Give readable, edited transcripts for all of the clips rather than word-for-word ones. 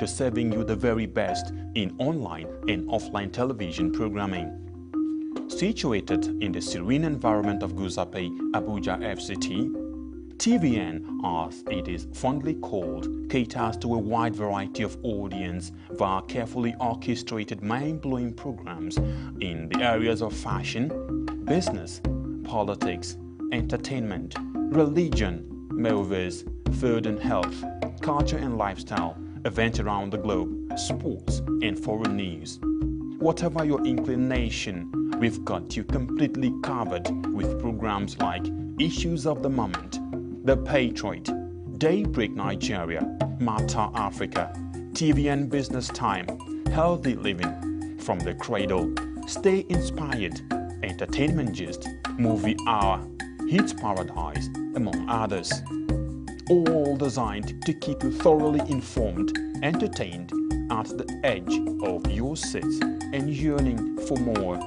to serving you the very best in online and offline television programming. Situated in the serene environment of Guzape, Abuja FCT, TVN, as it is fondly called, caters to a wide variety of audience via carefully orchestrated mind-blowing programs in the areas of fashion, business, politics, entertainment, religion, movies, food and health, culture and lifestyle, events around the globe, sports and foreign news. Whatever your inclination, we've got you completely covered with programs like Issues of the Moment, The Patriot, Daybreak Nigeria, Matter Africa, TVN Business Time, Healthy Living, From the Cradle, Stay Inspired, Entertainment Gist, Movie Hour, Hit Paradise, among others. All designed to keep you thoroughly informed, entertained, at the edge of your seats and yearning for more.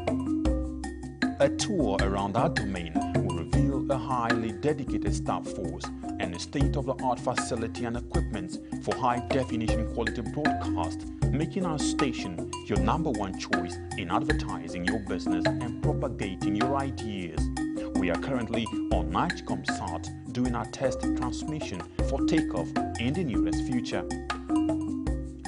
A tour around our domain will reveal a highly dedicated staff force and a state-of-the-art facility and equipment for high-definition quality broadcast, making our station your #1 choice in advertising your business and propagating your ideas. We are currently on NightComSat doing our test transmission for takeoff in the nearest future.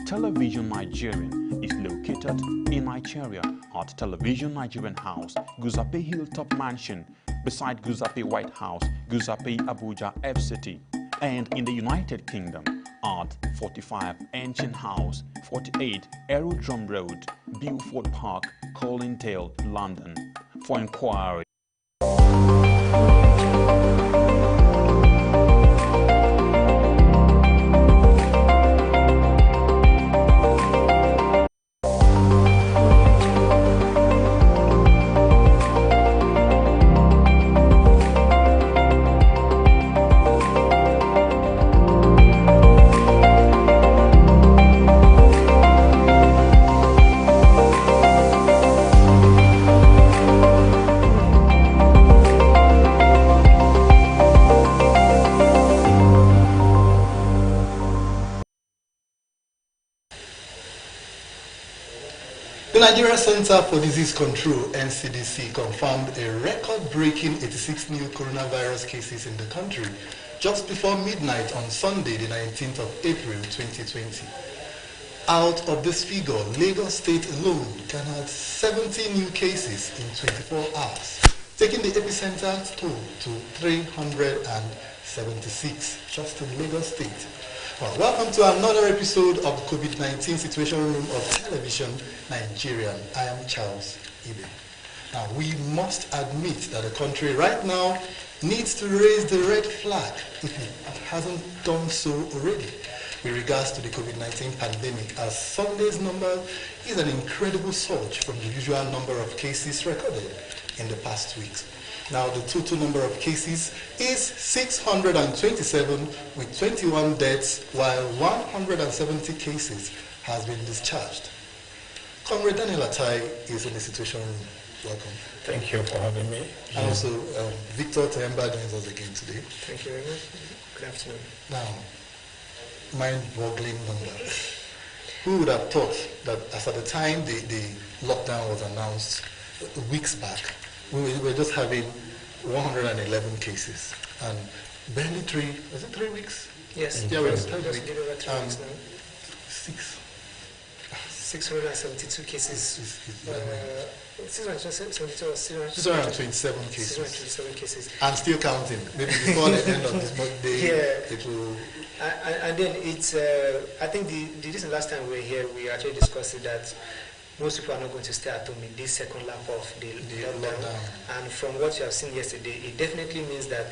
Television Nigerian is located in Nigeria at Television Nigerian House, Guzape Hilltop Mansion, beside Guzape White House, Guzape Abuja FCT, and in the United Kingdom at 45 Ancient House, 48 Aerodrome Road, Beaufort Park, Colindale, London. For inquiry. The Nigeria Center for Disease Control, NCDC, confirmed a record-breaking 86 new coronavirus cases in the country just before midnight on Sunday, the 19th of April 2020. Out of this figure, Lagos State alone can add 70 new cases in 24 hours, taking the epicenter toll to 376 just in Lagos State. Well, welcome to another episode of the COVID-19 Situation Room of Television Nigerian. I am Charles Ibe. Now, we must admit that the country right now needs to raise the red flag if it hasn't done so already with regards to the COVID-19 pandemic, as Sunday's number is an incredible surge from the usual number of cases recorded in the past weeks. Now, the total number of cases is 627 with 21 deaths, while 170 cases has been discharged. Comrade Daniel Atai is in the Situation Room. Welcome. Thank you for having me. And also, Victor Tayamba joins us again today. Thank you very much. Good afternoon. Now, mind-boggling numbers. Who would have thought that as at the time the lockdown was announced weeks back, we were just having 111 cases and barely 3 weeks? Yes. Yeah, we're just over 3 weeks now. 672 cases. 627 cases. 627 cases. And still counting. Maybe before the end of this month, it will... And then it's, I think the reason last time we were here, we actually discussed that most people are not going to stay at home in this second lap of the lockdown. And from what you have seen yesterday, it definitely means that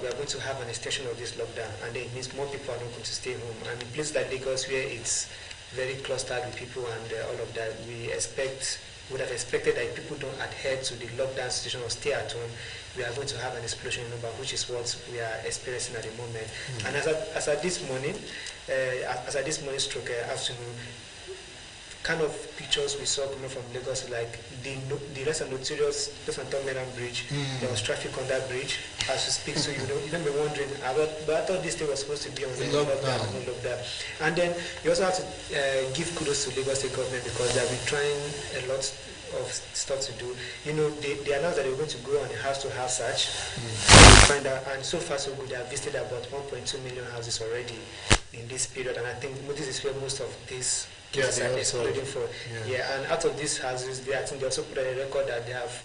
we are going to have an extension of this lockdown. And then it means more people are not going to stay home. And in places like Lagos, where it's very clustered with people and all of that, we would have expected that if people don't adhere to the lockdown situation or stay at home, we are going to have an explosion in number, which is what we are experiencing at the moment. And as at this morning, stroke afternoon, kind of pictures we saw coming from Lagos, like the less notorious Los Antonio Bridge. There was traffic on that bridge as we speak. So you don't be wondering about. But I thought this thing was supposed to be on the lockdown. And then you also have to give kudos to Lagos State government because they have been trying a lot of stuff to do. They announced that they were going to go on a house-to-house search to find out, and so far so good. They have visited about 1.2 million houses already in this period, and I think this is where most of these cases are exploding for. And out of these houses, I think they also put a record that they have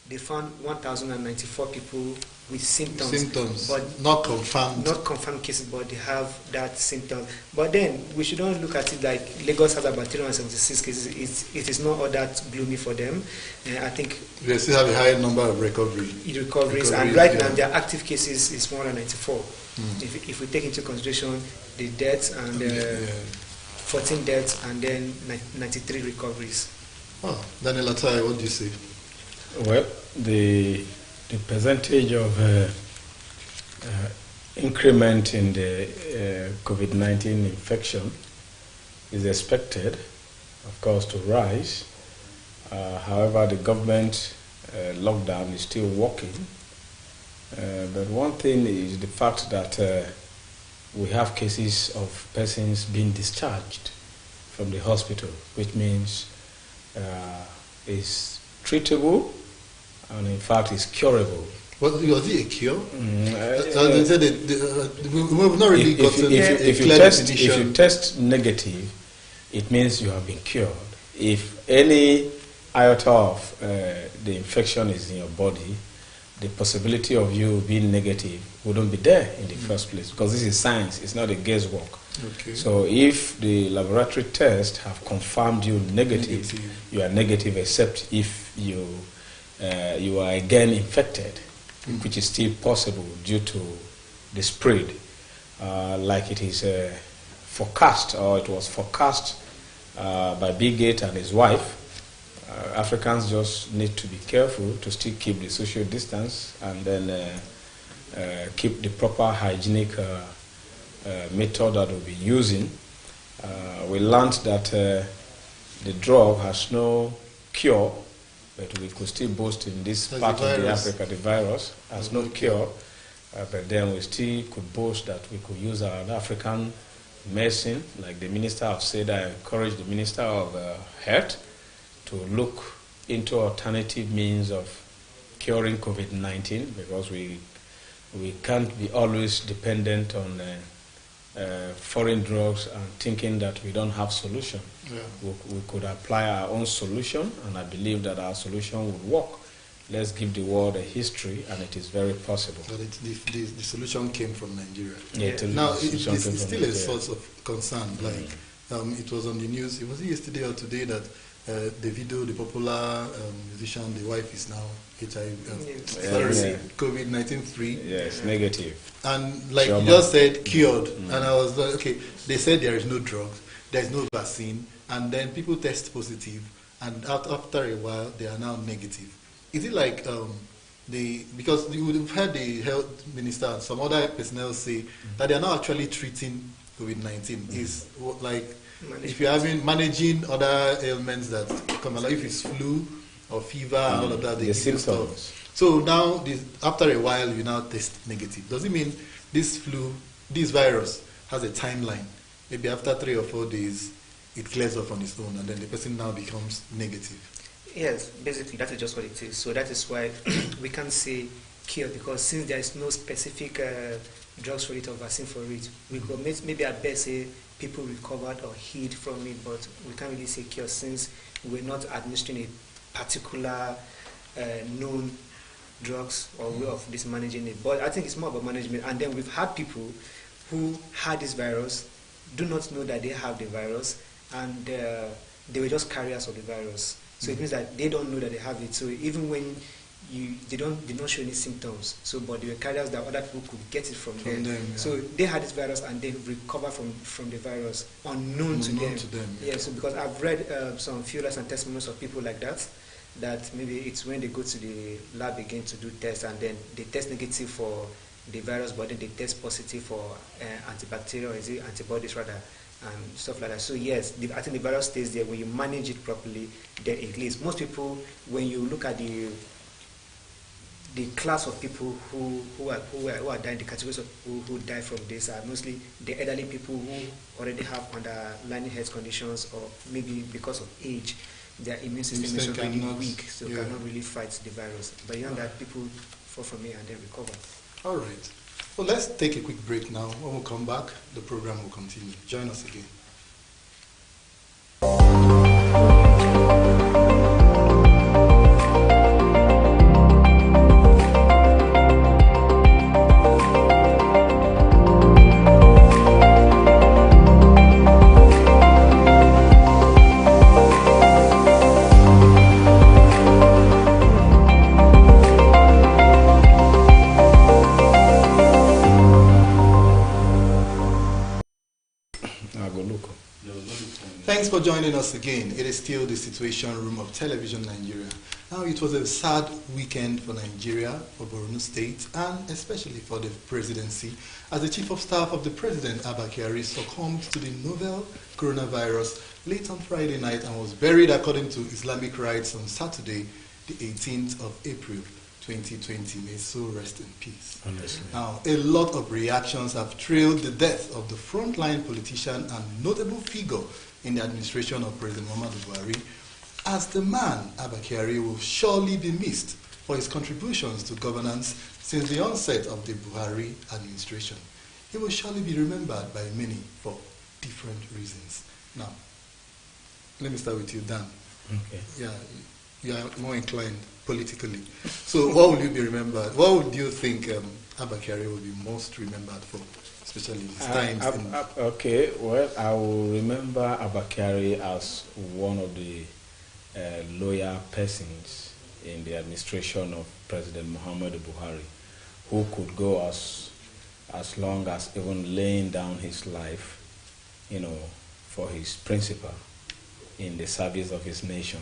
they found 1,094 people with symptoms, but not confirmed. Not confirmed cases, but they have that symptom. But then we should not look at it like Lagos has about 376 cases. It is not all that gloomy for them. I think they still have a high number of recoveries, and right now their active cases is 194. If we take into consideration the deaths and 14 deaths and then 93 recoveries. Oh, Daniel Atai, what do you say? Well, the percentage of increment in the COVID-19 infection is expected, of course, to rise. However, the government lockdown is still working. But one thing is the fact that we have cases of persons being discharged from the hospital, which means is treatable and in fact is curable. Was it a cure? They said we've not really gotten a clear definition. If you test negative, it means you have been cured. If any iota of the infection is in your body, the possibility of you being negative wouldn't be there in the first place, because this is science, it's not a guesswork. Okay. So if the laboratory tests have confirmed you negative, you are negative except if you are again infected, which is still possible due to the spread, like it is forecast, or it was forecast by Bill Gates and his wife. Africans just need to be careful to still keep the social distance and then keep the proper hygienic method that we'll be using. We learned that the drug has no cure, but we could still boast in this part of the Africa, the virus has no cure, but then we still could boast that we could use our African medicine, like the minister have said. I encourage the Minister of Health to look into alternative means of curing COVID-19, because we can't be always dependent on foreign drugs and thinking that we don't have solution. We could apply our own solution, and I believe that our solution would work. Let's give the world a history, and it is very possible. But the solution came from Nigeria. Now, it's still a source of concern. Like it was on the news, it was yesterday or today that the popular musician, the wife is now COVID-19 free. Yes, negative. And like you just said, cured. And I was like, okay, they said there is no drugs, there is no vaccine, and then people test positive, and after a while they are now negative. Is it like because you would have heard the health minister and some other personnel say that they are now actually treating COVID-19? Is like if you're managing other ailments that come along, if it's flu or fever and all of that, they give you stuff. So now, after a while, you now test negative. Does it mean this virus has a timeline? Maybe after 3 or 4 days, it clears off on its own, and then the person now becomes negative. Yes, basically that is just what it is. So that is why we can't say cure, because since there is no specific drugs for it or vaccine for it, we could maybe at best say people recovered or healed from it, but we can't really say cure since we're not administering a particular known drugs or way of this managing it. But I think it's more about management. And then we've had people who had this virus, do not know that they have the virus, and they were just carriers of the virus. So it means that they don't know that they have it. So even when they did not show any symptoms, so but they were carriers that other people could get it from them. Yeah. So they had this virus and they recovered from the virus unknown to them. Yeah. So because I've read some few and testimonies of people like that maybe it's when they go to the lab again to do tests, and then they test negative for the virus, but then they test positive for antibacterial, or is it antibodies rather, and stuff like that. So yes, I think the virus stays there. When you manage it properly, then it leaves. Most people, when you look at the class of people who are dying, the categories of people who die from this are mostly the elderly people who already have underlying health conditions, or maybe because of age, their immune system is already weak, so cannot really fight the virus. But beyond that, people fall from it and then recover. All right. Well, let's take a quick break now. When we come back, the program will continue. Join us again. Thanks for joining us again. It is still the Situation Room of Television Nigeria. Now, it was a sad weekend for Nigeria, for Borno State, and especially for the presidency, as the Chief of Staff of the President, Abba Kyari, succumbed to the novel coronavirus late on Friday night and was buried according to Islamic rites on Saturday, the 18th of April, 2020. May his soul rest in peace. Honestly. Now, a lot of reactions have trailed the death of the frontline politician and notable figure in the administration of President Muhammadu Buhari, as the man, Abba Kyari, will surely be missed for his contributions to governance since the onset of the Buhari administration. He will surely be remembered by many for different reasons. Now, let me start with you, Dan. Okay. Yeah, you are more inclined politically. So what will you be remembered? What would you think Abba Kyari will be most remembered for, especially in his times? Okay, well, I will remember Abba Kyari as one of the loyal persons in the administration of President Muhammadu Buhari, who could go as long as even laying down his life, for his principle in the service of his nation.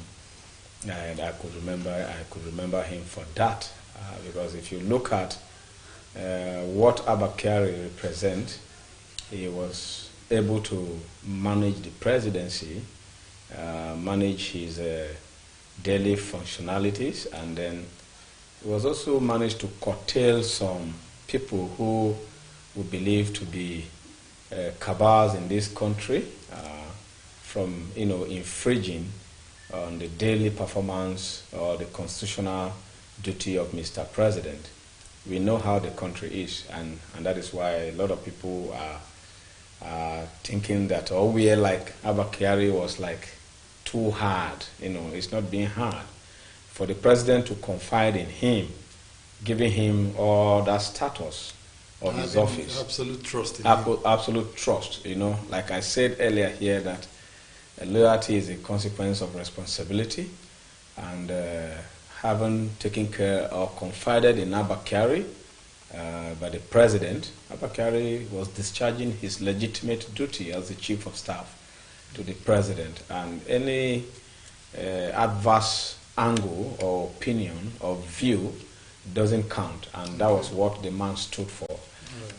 And I could remember him for that, because if you look at what Abba Kyari represents, he was able to manage the presidency, manage his daily functionalities, and then he was also managed to curtail some people who we believe to be cabals in this country from infringing on the daily performance or the constitutional duty of Mr. President. We know how the country is, and that is why a lot of people are thinking that, we are like Abba Kyari was like too hard. It's not being hard for the president to confide in him, giving him all that status of his office. Absolute trust in him. Absolute trust. Like I said earlier here, that loyalty is a consequence of responsibility, and having taken care or confided in Abba Kyari by the president, Abba Kyari was discharging his legitimate duty as the chief of staff to the president, and any adverse angle or opinion or view doesn't count, and that was what the man stood for.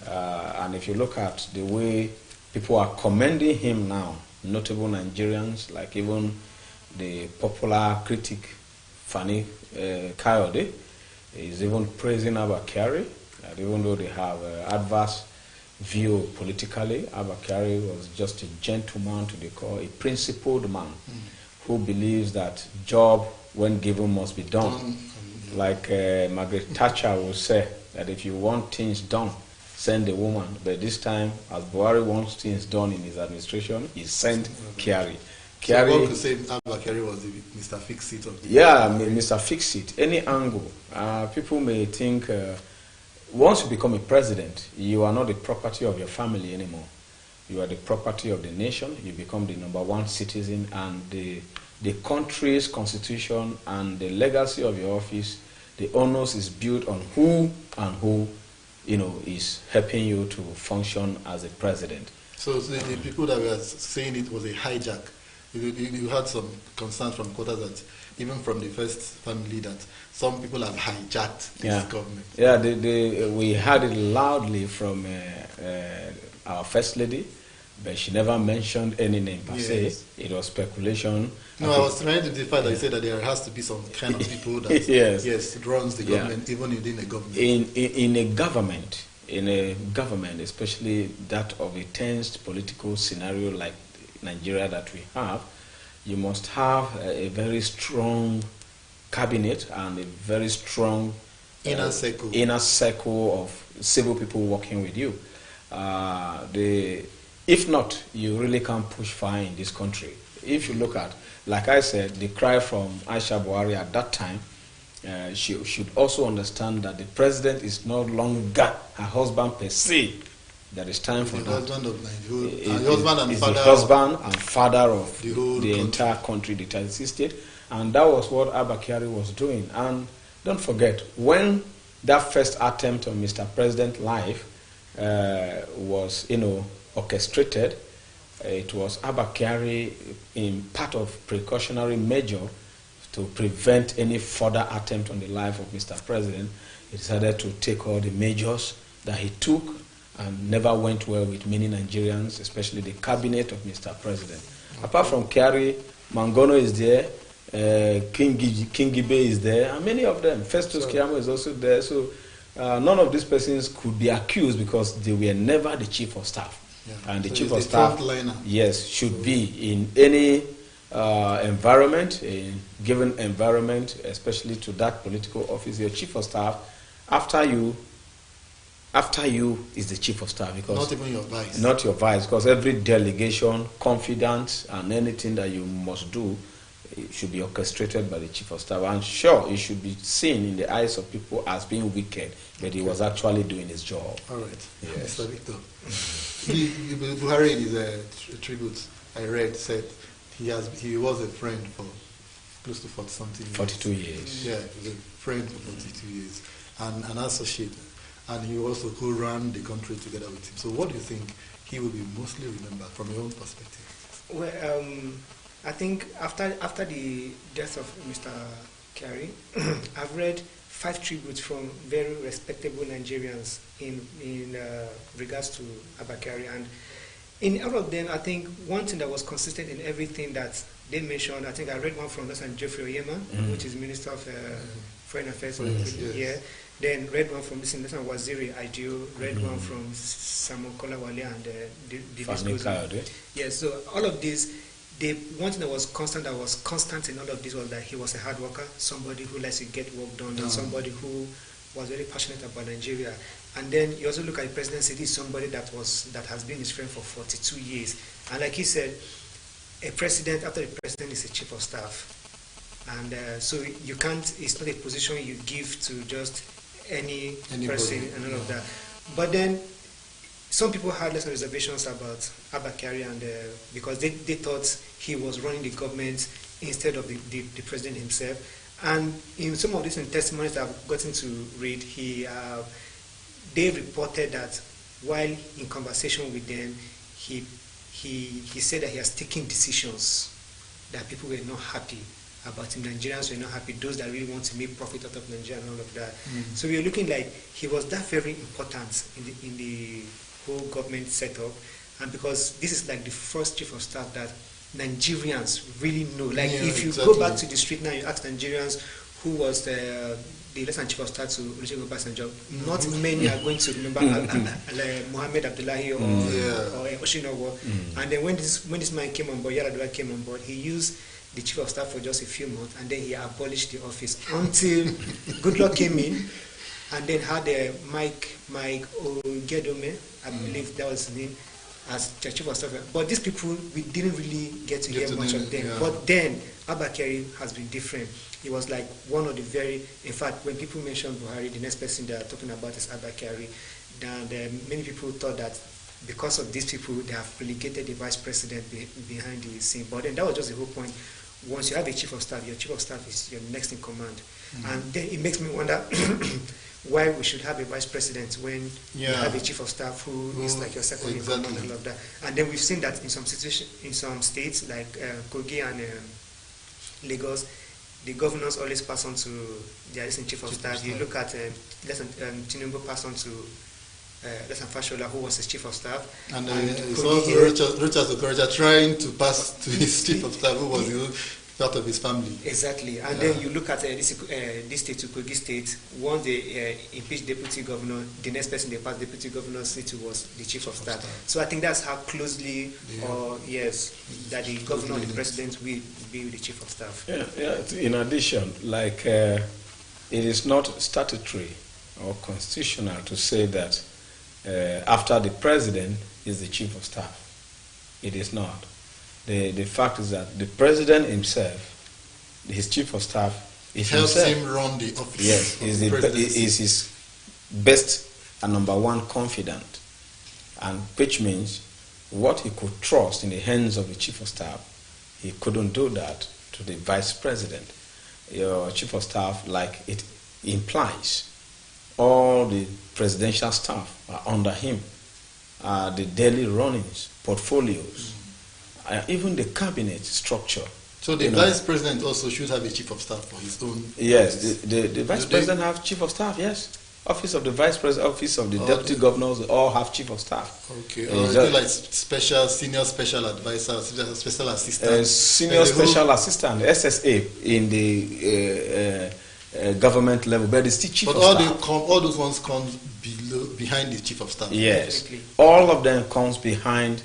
And if you look at the way people are commending him now, notable Nigerians, like even the popular critic Fani Kayode is even praising Abba Kyari, that even though they have adverse view politically, Abba Kyari was just a gentleman to the core, a principled man who believes that job when given must be done. Like Margaret Thatcher would say, that if you want things done, send a woman. But this time, as Buhari wants things done in his administration, he sent Kyari. So one could say Abba Kyari was the Mr. Fix-It of the Mr. Fix-It. Any angle. People may think once you become a president, you are not the property of your family anymore. You are the property of the nation. You become the #1 citizen, and the country's constitution and the legacy of your office, the onus is built on who is helping you to function as a president. So the people that were saying it was a hijack, you had some concerns from quarters that even from the first family that some people have hijacked this government. Yeah, we heard it loudly from our first lady, but she never mentioned any name per se. It was speculation. No, I was trying to define that you said that there has to be some kind of people that it runs the government, even within a government. In a government, especially that of a tense political scenario like Nigeria that we have, you must have a very strong cabinet and a very strong inner circle of civil people working with you. If not, you really can't push far in this country. If you look at, like I said, the cry from Aisha Buhari at that time, she should also understand that the president is no longer her husband per se. There is time for that. Husband of Nigeria, the husband and father of the entire country that existed, and that was what Abba Kyari was doing. And don't forget, when that first attempt on Mr. President's life was, orchestrated, it was Abba Kyari in part of precautionary measure to prevent any further attempt on the life of Mr. President. He decided to take all the measures that he took, and never went well with many Nigerians, especially the cabinet of Mr. President. Apart from Kyari, Mangono is there, King Gibe is there, and many of them. Festus Keyamo is also there. So none of these persons could be accused because they were never the chief of staff. Yeah. And the chief of staff, should be in any environment, a given environment, especially to that political office. Your chief of staff, after you is the chief of staff, because not even your vice. Not your vice, because every delegation, confidence, and anything that you must do, it should be orchestrated by the chief of staff. And sure, it should be seen in the eyes of people as being wicked, but he was actually doing his job. All right, yes. Mr. Victor. Buhari in his tribute I read said he was a friend for close to 40-something years. 42 years. Yeah, he was a friend for 42 years, and an associate. And he also co-ran the country together with him. So what do you think he will be mostly remembered from your own perspective? Well, I think after the death of Mr. Kyari, I've read 5 tributes from very respectable Nigerians in regards to Abba Kyari. And in all of them, I think one thing that was consistent in everything that they mentioned, I think I read one from Jeffrey Oyema, which is Minister of Foreign Affairs. Yeah. Then read one from this Waziri Adio, read one from Samuel Kolawale and the Yes, so all of these, one thing that was constant in all of this was that he was a hard worker, somebody who likes to get work done, and somebody who was very passionate about Nigeria. And then you also look at the presidency, this is somebody that has been his friend for 42 years. And like he said, a president, after the president, is a chief of staff. And so you can't, it's not a position you give to just anybody. Person and all of that. But then some people had less reservations about Abba Kyari, and because they thought he was running the government instead of the president himself. And in some of these testimonies I've gotten to read, they reported that while in conversation with them, he said that he has taken decisions that people were not happy about him. Nigerians were not happy, those that really want to make profit out of Nigeria and all of that. So we are looking like he was that very important in the whole government setup. And because this is like the first chief of staff that Nigerians really know. Like if you go back to the street now, you ask Nigerians who was the lieutenant chief of staff to Olusegun Obasanjo, not many are going to remember Mohammed Abdullahi or Oshinowo. And then when this man came on board, Yaradua came on board, he used the chief of staff for just a few months, and then he abolished the office until Goodluck came in, and then had Mike Ogedome, I believe that was his name, as the chief of staff. But these people, we didn't really get to hear much of them. But then Abba Kyari has been different. He was like one of the very, in fact, when people mention Buhari, the next person they are talking about is Abba Kyari. And many people thought that because of these people, they have relegated the vice president behind the scene. But then that was just the whole point. Once you have a chief of staff, your chief of staff is your next in command. And then it makes me wonder why we should have a vice president when you have a chief of staff who is like your second in command and all of that. And then we've seen that in some states like Kogi and Lagos, the governors always pass on to their chief of staff. You look at Tinubu pass on to Lesan Fashola, who was his chief of staff. And it's also Richard Okoreja trying to pass to his chief of staff, who was part of his family. Exactly. And then you look at this state, Kogi State, once they impeached deputy governor, the next person they passed deputy governor's seat to was the chief of staff. So I think that's how closely, that the governor and the president will be with the chief of staff. In addition, like it is not statutory or constitutional to say that after the president is the chief of staff. It is not. The fact is that the president himself, his chief of staff, is helps himself. him run the office. Yes, is his best and number one confidant, and which means what he could trust in the hands of the chief of staff, he couldn't do that to the vice president. Your chief of staff, like it implies, all the presidential staff are under him. The daily runnings, portfolios, even the cabinet structure. So the vice president also should have a chief of staff for his own. Yes, the vice president have chief of staff. Yes, office of the vice president, office of the deputy governors, they all have chief of staff. Okay, or like senior special advisor, special assistant. Senior special assistant, SSA in the government level, but it's the chief of staff. But all those ones come behind the chief of staff. Yes, all of them comes behind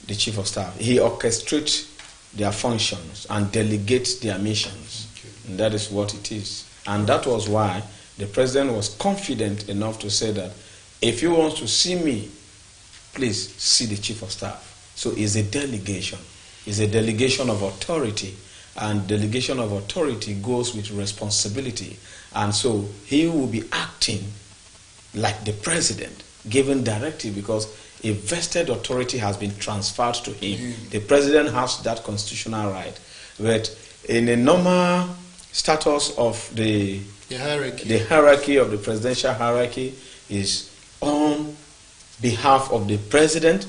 the chief of staff. He orchestrates their functions and delegates their missions. Okay. And that is what it is. And that was why the president was confident enough to say that if you want to see me, please see the chief of staff. So it's a delegation. It's a delegation of authority. And delegation of authority goes with responsibility. And so he will be acting like the president, giving directive, because a vested authority has been transferred to him. The president has that constitutional right. But in a normal status of the hierarchy of the presidential hierarchy is on behalf of the president,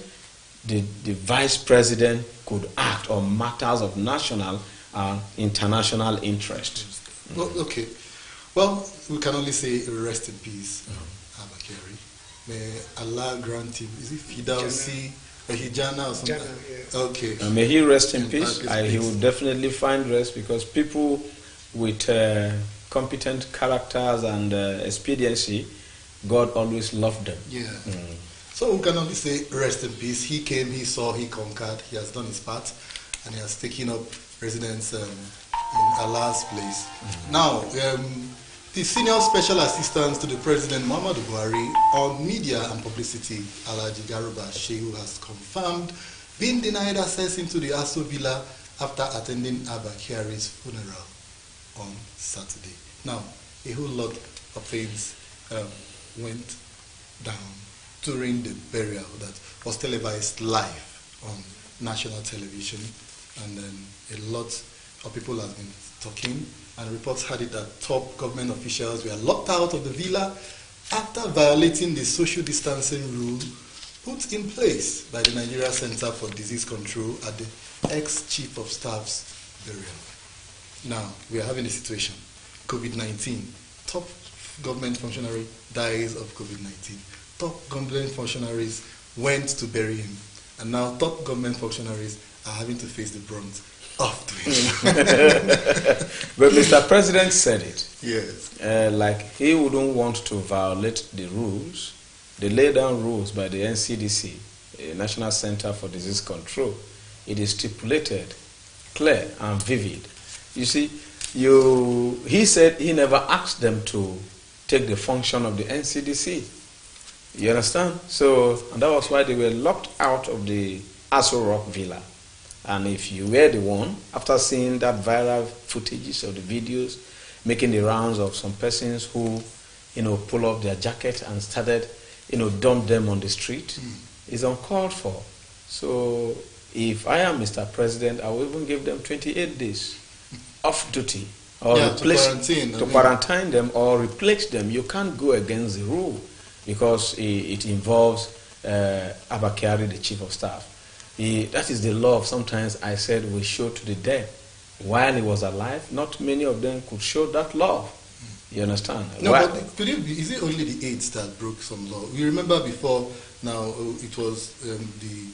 the vice president could act on matters of national and international interest. Well, okay. Well, we can only say rest in peace, Abakari. May Allah grant him, is it Fidausi or Hijana or something? Jana, yes. Okay. May he rest in peace. He will definitely find rest, because people with competent characters and expediency, God always loved them. Yeah. So we can only say rest in peace. He came, he saw, he conquered, he has done his part, and he has taken up residence in Allah's place. Now, the senior special assistant to the president, Muhammadu Buhari, on media and publicity, Alhaji Garuba Shehu, has confirmed being denied access into the Aso Villa after attending Abba Kyari's funeral on Saturday. Now, a whole lot of things went down during the burial that was televised live on national television, and then a lot of people have been talking, and reports had it that top government officials were locked out of the villa after violating the social distancing rule put in place by the Nigeria Center for Disease Control at the ex-chief of staff's burial. Now, we are having a situation. COVID-19. Top government functionary dies of COVID-19. Top government functionaries went to bury him. And now top government functionaries are having to face the brunt of doing it. But Mr. President said it. Yes. Like he wouldn't want to violate the rules, the laid down rules by the NCDC, National Center for Disease Control. It is stipulated, clear and vivid. You see, he said he never asked them to take the function of the NCDC. You understand? So, and that was why they were locked out of the Aso Rock Villa. And if you were the one, after seeing that viral footages of the videos, making the rounds of some persons who, pull off their jacket and started, dump them on the street, is uncalled for. So, if I am Mr. President, I will even give them 28 days off duty, or to quarantine them or replace them. You can't go against the rule, because it involves Abba Kyari, the chief of staff. That is the love sometimes I said we show to the dead. While he was alive, not many of them could show that love. You understand? No, but could it be, is it only the AIDS that broke some law? We remember before now, it was the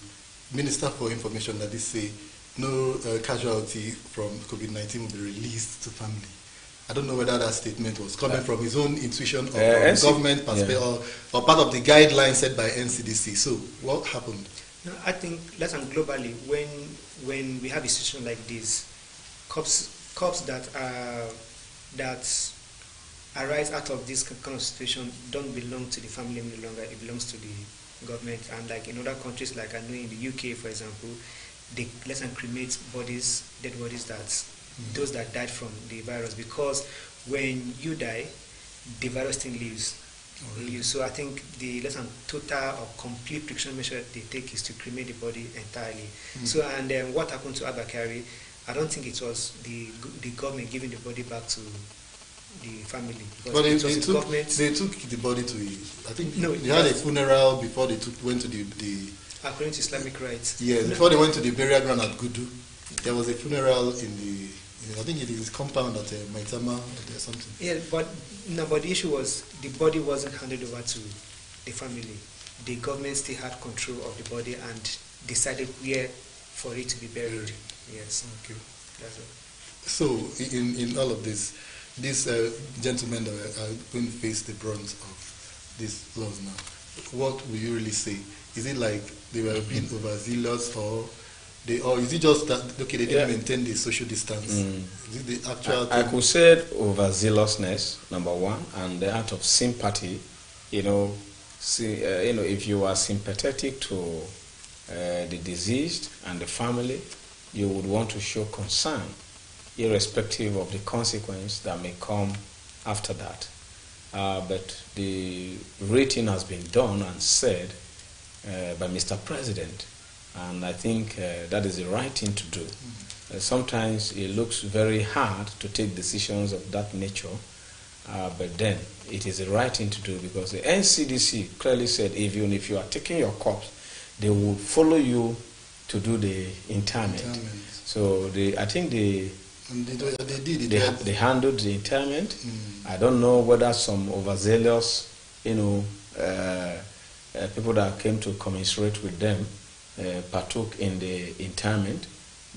Minister for Information that did say no casualty from COVID-19 will be released to family. I don't know whether that statement was coming from his own intuition or government perspective or part of the guidelines set by NCDC. So what happened? No, I think globally, when we have a situation like this, cops that arise out of this kind of situation don't belong to the family any longer. It belongs to the government. And like in other countries, like I know in the UK, for example, they cremate bodies, dead bodies, those that died from the virus, because when you die, the virus thing leaves. Oh, really? So I think the total or complete precaution measure they take is to cremate the body entirely. So and what happened to Abakari, I don't think it was the government giving the body back to the family. But they took the body to, I think they had a funeral before they went to the according to Islamic rites. Yeah, before they went to the burial ground at Gudu, there was a funeral in I think it is compound at Maitama or something. Yeah, but the issue was the body wasn't handed over to the family. The government still had control of the body and decided where for it to be buried. Yes. Okay. That's it. So in all of this, these gentlemen that are going to face the brunt of these laws now, what will you really say? Is it like they were being overzealous, or is it just that they didn't maintain the social distance? Is it the actual? I could say overzealousness, number one, and the act of sympathy. If you are sympathetic to the deceased and the family, you would want to show concern, irrespective of the consequence that may come after that. But the rating has been done and said by Mr. President, and I think that is the right thing to do. Sometimes it looks very hard to take decisions of that nature, but then it is the right thing to do, because the NCDC clearly said even if you are taking your corpse, they will follow you to do the interment. So I think they handled the interment. I don't know whether some overzealous, people that came to commiserate with them partook in the interment.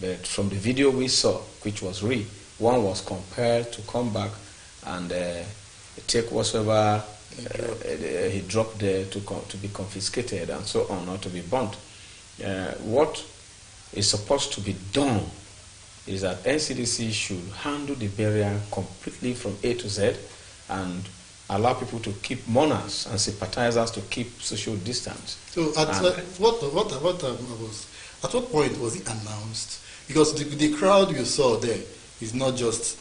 But from the video we saw, which was real, one was compelled to come back and take whatsoever he dropped there to be confiscated and so on, or to be burnt. What is supposed to be done is that NCDC should handle the burial completely from A to Z and allow people to keep mourners and sympathizers to keep social distance. So at what point was it announced? Because the crowd you saw there is not just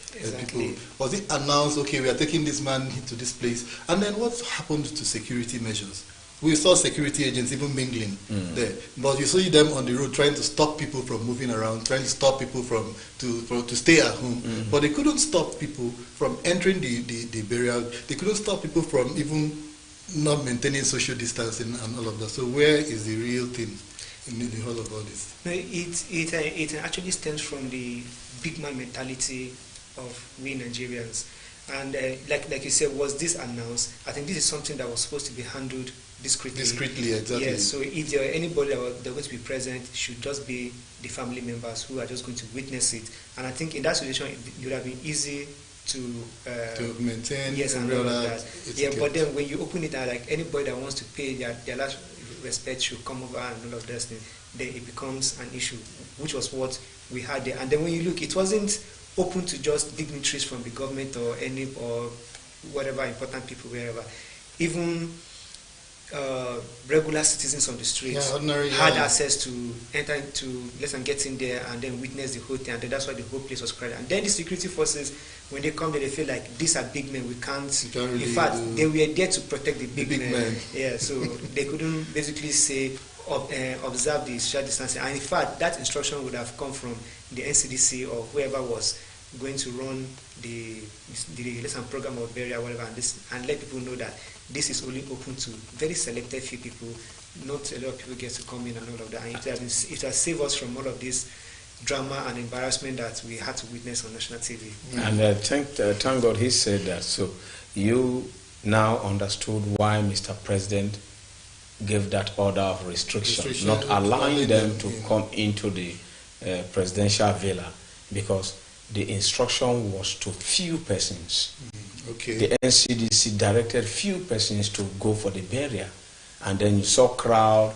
people. Was it announced, okay, we are taking this man to this place? And then what happened to security measures? We saw security agents even mingling there, but you see them on the road trying to stop people from moving around, trying to stop people to stay at home. But they couldn't stop people from entering the burial. They couldn't stop people from even not maintaining social distancing and all of that. So where is the real thing in the whole of all this? No, it actually stems from the big man mentality of we Nigerians. And like you said, was this announced? I think this is something that was supposed to be handled discreetly. Discreetly, exactly. Yes, so if there were anybody that were going to be present, it should just be the family members who are just going to witness it. And I think in that situation, it would have been easy to maintain. Yes, and all of that. Yeah, but then when you open it, like anybody that wants to pay their last respect should come over and all of this, then it becomes an issue, which was what we had there. And then when you look, it wasn't open to just dignitaries from the government or whatever important people wherever. Even regular citizens on the streets had access to enter into, get in there and then witness the whole thing, and then that's why the whole place was crowded. And then the security forces, when they come there, they feel like these are big men, we can't really, in fact, they were there to protect the big men. Yeah, so they couldn't basically say observe the social distancing. And in fact, that instruction would have come from the NCDC or whoever was going to run the program of burial, whatever, and let people know that this is only open to very selected few people. Not a lot of people get to come in and all of that. And it has saved us from all of this drama and embarrassment that we had to witness on national TV. And thank God he said that. So you now understood why Mr. President gave that order of restriction, not allowing them to come into the presidential villa, because the instruction was to few persons. Okay. The NCDC directed few persons to go for the burial, and then you saw crowd,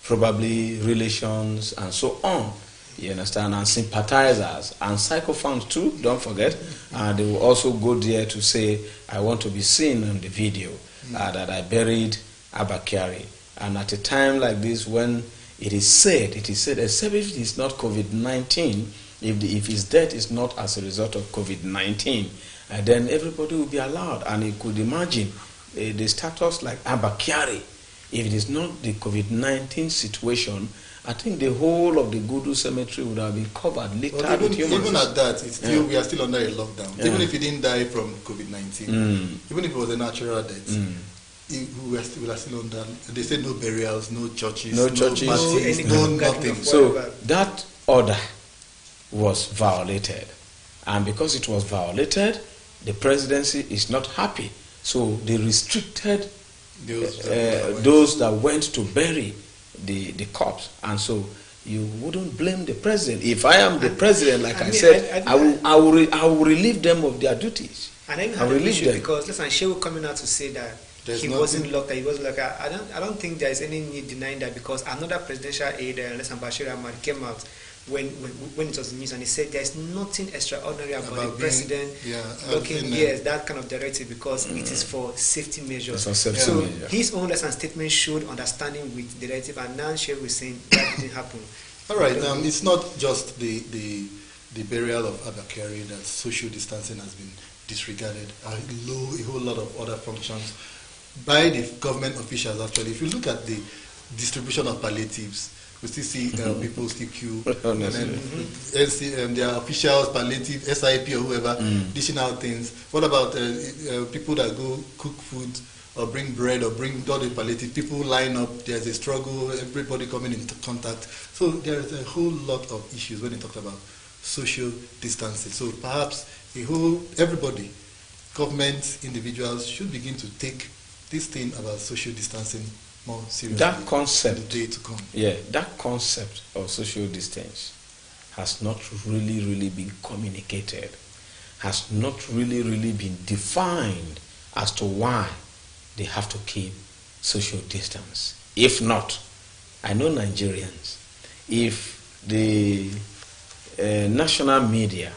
probably relations and so on. You understand? And sympathizers and psychophants too, don't forget. And they will also go there to say, I want to be seen on the video that I buried Abba Kyari. And at a time like this, when it is said, except if it is not COVID-19, if his death is not as a result of COVID-19, then everybody will be allowed. And you could imagine the status like Abba Kyari. If it is not the COVID-19 situation, I think the whole of the Gudu cemetery would have been covered later with humans. Even at that, it's still, we are still under a lockdown. Even if he didn't die from COVID-19, even if it was a natural death, we are still under. They said no burials, no churches, no parties, no nothing. So that order was violated, and because it was violated, the presidency is not happy. So they restricted those that went to bury the corpse, and so you wouldn't blame the president. If I am the president, like I said, I will relieve them of their duties. And I even had an issue because listen, Shehu coming out to say that he wasn't locked. He was like, I don't think there is any need denying that, because another presidential aide, Bashir Ahmad, came out when it was news, and he said there is nothing extraordinary about the president looking that kind of directive, because it is for safety measures. So his own lesson statement showed understanding with the directive, and now Shehu is saying that didn't happen. All right, it's not just the burial of Abba Kyari that social distancing has been disregarded. A whole lot of other functions by the government officials. Actually, if you look at the distribution of palliatives, we still see people still queue, and then their officials, palliative, SIP or whoever, dishing out things. What about people that go cook food or bring bread or bring all the palliative? People line up, there's a struggle, everybody coming into contact. So there is a whole lot of issues when you talk about social distancing. So perhaps everybody, governments, individuals should begin to take this thing about social distancing more seriously. That concept, in the day to come. That concept of social distance has not really been communicated, has not really been defined as to why they have to keep social distance. If not, I know Nigerians, if the national media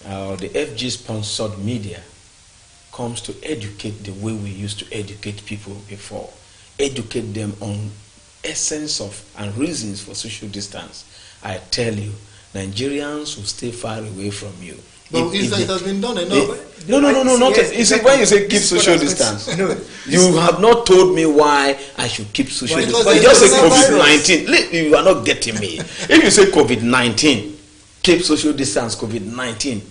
or the FG-sponsored media comes to educate the way we used to educate people before, educate them on essence of and reasons for social distance, I tell you, Nigerians will stay far away from you. But it has been done enough. No, not yes, exactly. When you say keep social distance, you have not told me why I should keep social distance. You just say COVID-19. You are not getting me. If you say COVID-19, keep social distance, COVID-19,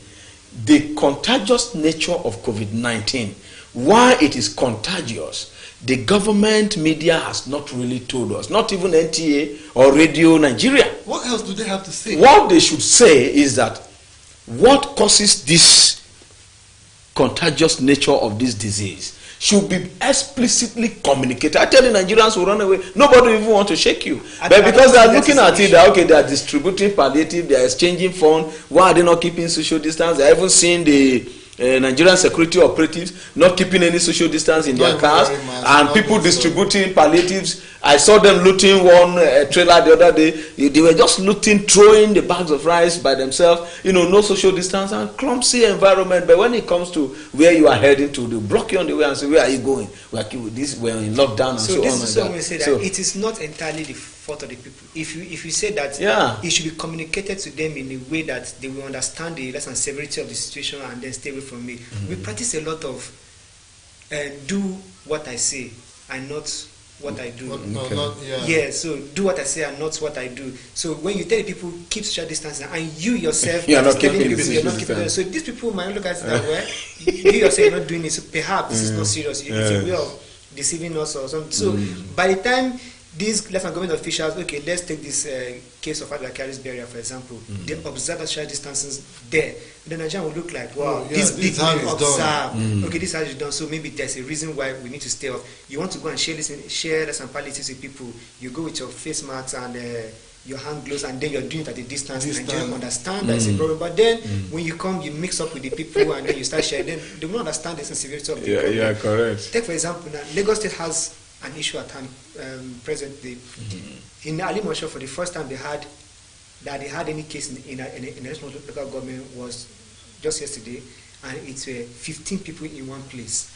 the contagious nature of COVID-19, why it is contagious, the government media has not really told us, not even NTA or Radio Nigeria. What else do they have to say? What they should say is that what causes this contagious nature of this disease should be explicitly communicated. I tell you, Nigerians will run away. Nobody even want to shake you. But because they are looking at it, that okay, they are distributing palliative, they are exchanging funds. Why are they not keeping social distance? They haven't seen the Nigerian security operatives not keeping any social distance in their cars, and people distributing palliatives. I saw them looting one trailer the other day. They were just looting, throwing the bags of rice by themselves. No social distance and clumsy environment. But when it comes to where you are heading to, they block you on the way and say, "Where are you going? We're in lockdown," and so on. So this is when we say that it is not entirely the fault of the people. If you say that it should be communicated to them in a way that they will understand the lesson severity of the situation and then stay away from it. We practice a lot of do what I say and not what I do. So do what I say and not what I do. So when you tell people keep social distancing and you yourself you're not keeping it, so these people might look at it that way. You yourself you're not doing it. So perhaps this is not serious. It's a way of deceiving us or something. So by the time these let's government officials, okay, let's take this case of Adakari's burial, for example. They observe the social distances there. The Nigerian will look like, wow, this big man observe. Okay, this is how it's done. So maybe there's a reason why we need to stay off. You want to go and share some politics with people. You go with your face masks and your hand gloves, and then you're doing it at a distance. Nigerians understand that's a problem. But then when you come, you mix up with the people, and then you start sharing. Then they will not understand the sensitivity of the problem. Yeah, correct. Take for example, now Lagos State has an issue at hand presently. In Ali Mosho, for the first time they had any case in a national local government was just yesterday, and it's 15 people in one place.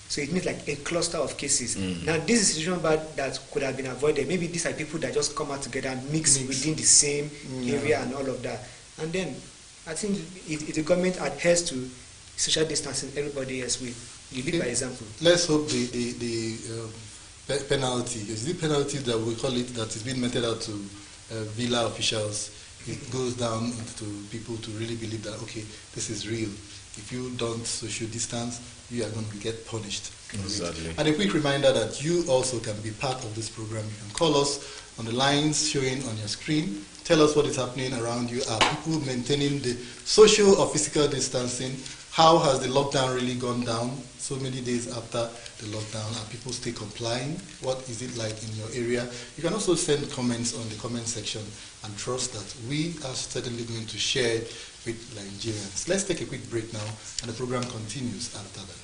So it means like a cluster of cases. Now this is a situation that could have been avoided. Maybe these are people that just come out together and mix within the same area and all of that. And then I think if the government adheres to social distancing, everybody else will lead by example. Let's hope the penalty, is the penalty that we call it, that is being meted out to villa officials, it goes down to people to really believe that, okay, this is real. If you don't social distance, you are going to get punished. Exactly. And a quick reminder that you also can be part of this program. You can call us on the lines showing on your screen. Tell us what is happening around you. Are people maintaining the social or physical distancing? How has the lockdown really gone down so many days after the lockdown? Are people still complying? What is it like in your area? You can also send comments on the comment section, and trust that we are certainly going to share it with Nigerians. Let's take a quick break now, and the program continues after that.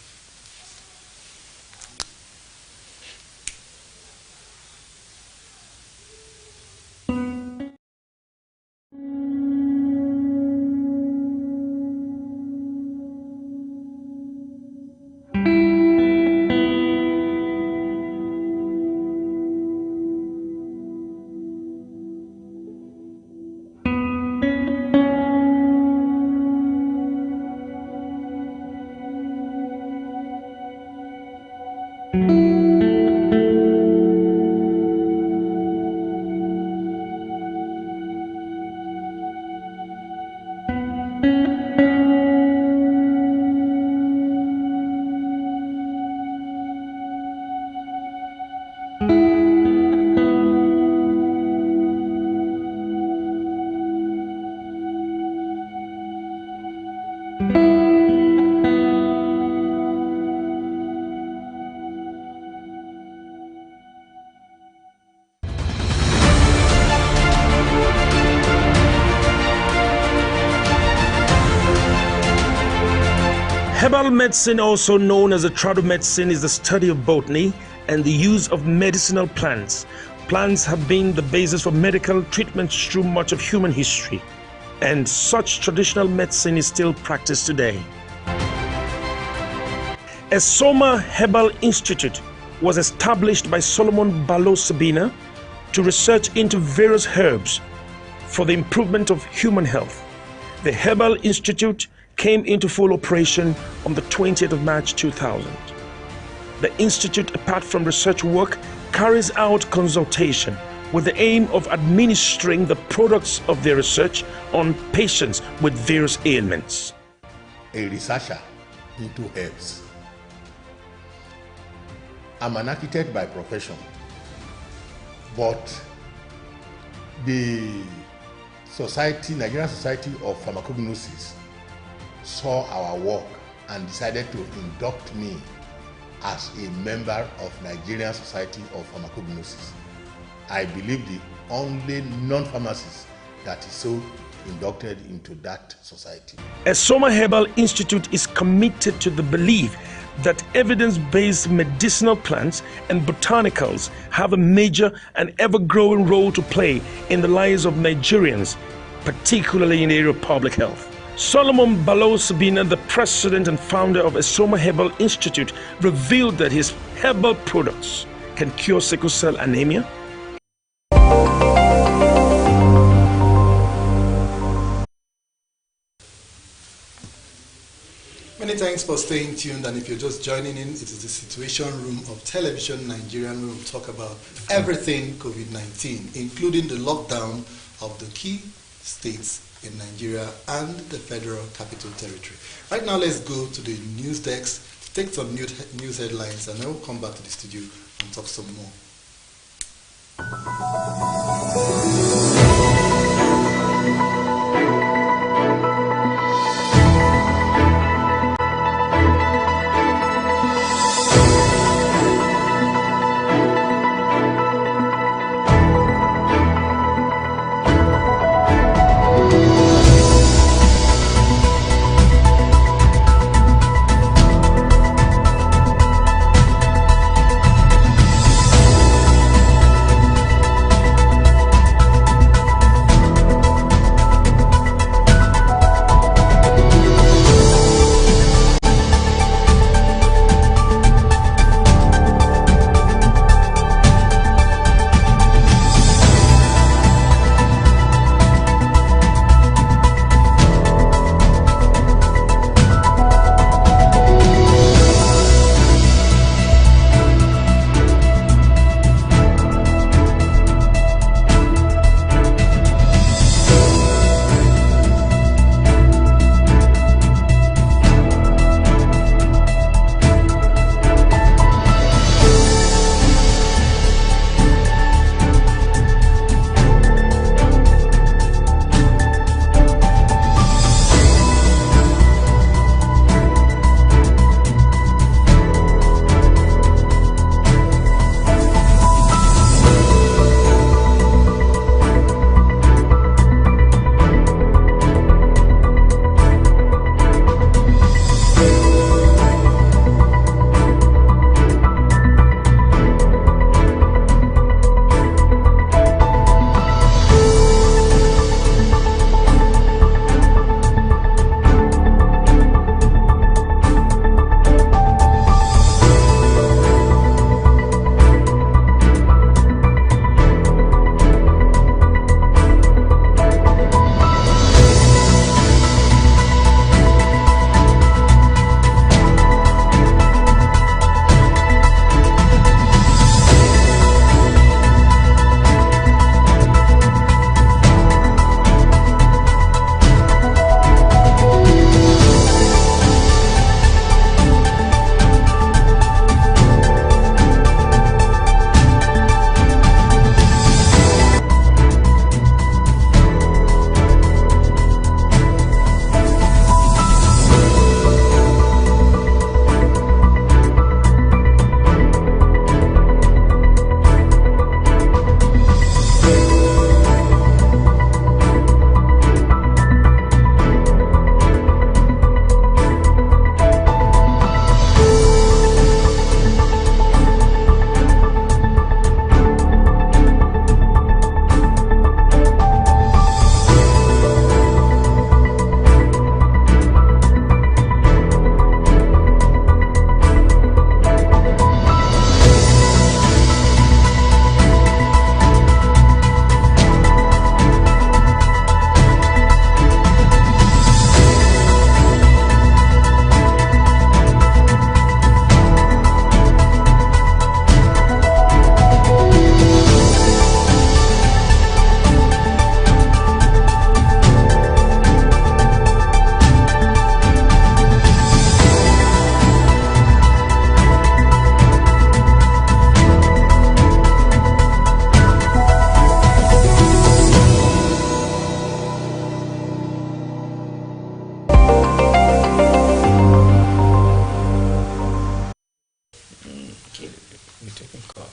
Herbal medicine, also known as a tradomedicine, is the study of botany and the use of medicinal plants. Plants have been the basis for medical treatment through much of human history, and such traditional medicine is still practiced today. A Soma Herbal Institute was established by Solomon Balo Sabina to research into various herbs for the improvement of human health. The Herbal Institute came into full operation on the 20th of March 2000. The Institute, apart from research work, carries out consultation with the aim of administering the products of their research on patients with various ailments. A researcher into herbs. I'm an architect by profession, but the Nigerian Society of Pharmacognosis saw our work and decided to induct me as a member of Nigerian Society of Pharmacognosis. I believe the only non-pharmacist that is so inducted into that society. A Soma Herbal Institute is committed to the belief that evidence-based medicinal plants and botanicals have a major and ever-growing role to play in the lives of Nigerians, particularly in the area of public health. Solomon Balo Sabina, the president and founder of Soma Herbal Institute, revealed that his herbal products can cure sickle cell anemia, Many thanks for staying tuned, and if you're just joining in, it is the Situation Room of Television Nigerian. We will talk about everything COVID-19, including the lockdown of the key states in Nigeria and the Federal Capital Territory. Right now, let's go to the news desk, take some news headlines, and then we'll come back to the studio and talk some more.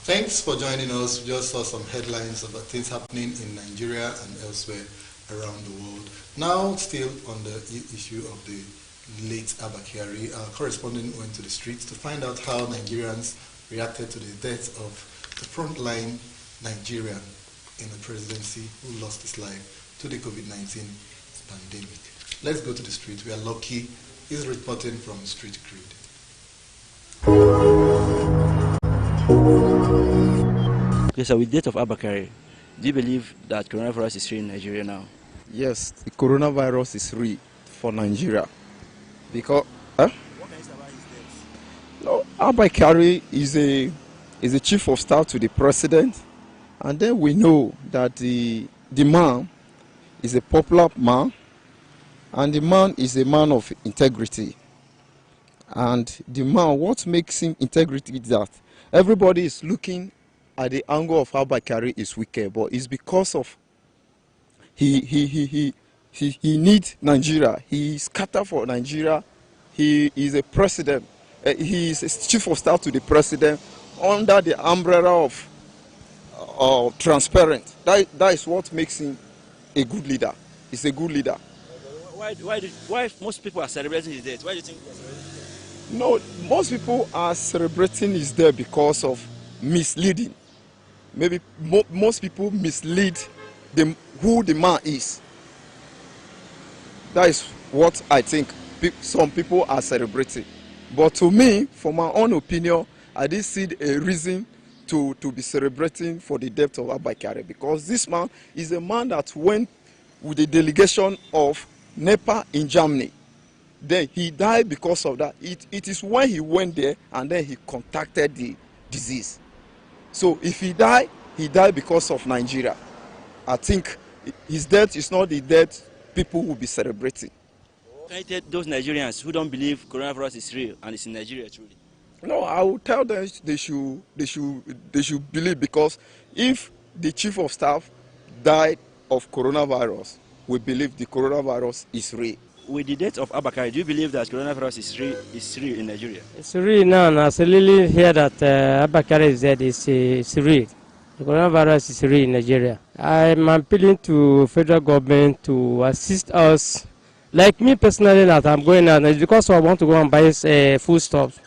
Thanks for joining us. We just saw some headlines about things happening in Nigeria and elsewhere around the world. Now, still on the issue of the late Abba Kyari, our correspondent went to the streets to find out how Nigerians reacted to the death of the frontline Nigerian in the presidency who lost his life to the COVID-19 pandemic. Let's go to the street. We are lucky. He's reporting from Street Grid. Okay, so with the death of Abba Kyari, do you believe that coronavirus is real in Nigeria now? Yes, the coronavirus is real for Nigeria. Because what can you say about his death? No, Abba Kyari is a chief of staff to the president, and then we know that the man is a popular man, and the man is a man of integrity. And the man, what makes him integrity is that everybody is looking at the angle of how Bakari is wicked, but it's because of he needs Nigeria. He scatter for Nigeria. He is a president. He is a chief of staff to the president under the umbrella of transparent. That is what makes him a good leader. He's a good leader. Why most people are celebrating his death? Why do you think they are celebrating? No, most people are celebrating his death because of misleading. Maybe most people mislead who the man is. That is what I think some people are celebrating. But to me, for my own opinion, I didn't see a reason to be celebrating for the death of Abakari, because this man is a man that went with the delegation of NEPA in Germany. Then he died because of that. It is when he went there and then he contacted the disease. So if he died because of Nigeria. I think his death is not the death people will be celebrating. Can you tell those Nigerians who don't believe coronavirus is real and it's in Nigeria truly? No, I will tell them they should believe, because if the chief of staff died of coronavirus, we believe the coronavirus is real. With the death of Abakari, do you believe that coronavirus is real in Nigeria? It's real now. And as I really hear that Abakari is dead, it's real. The coronavirus is real in Nigeria. I'm appealing to federal government to assist us. Like me personally, that I'm going out, it's because I want to go and buy foodstuffs.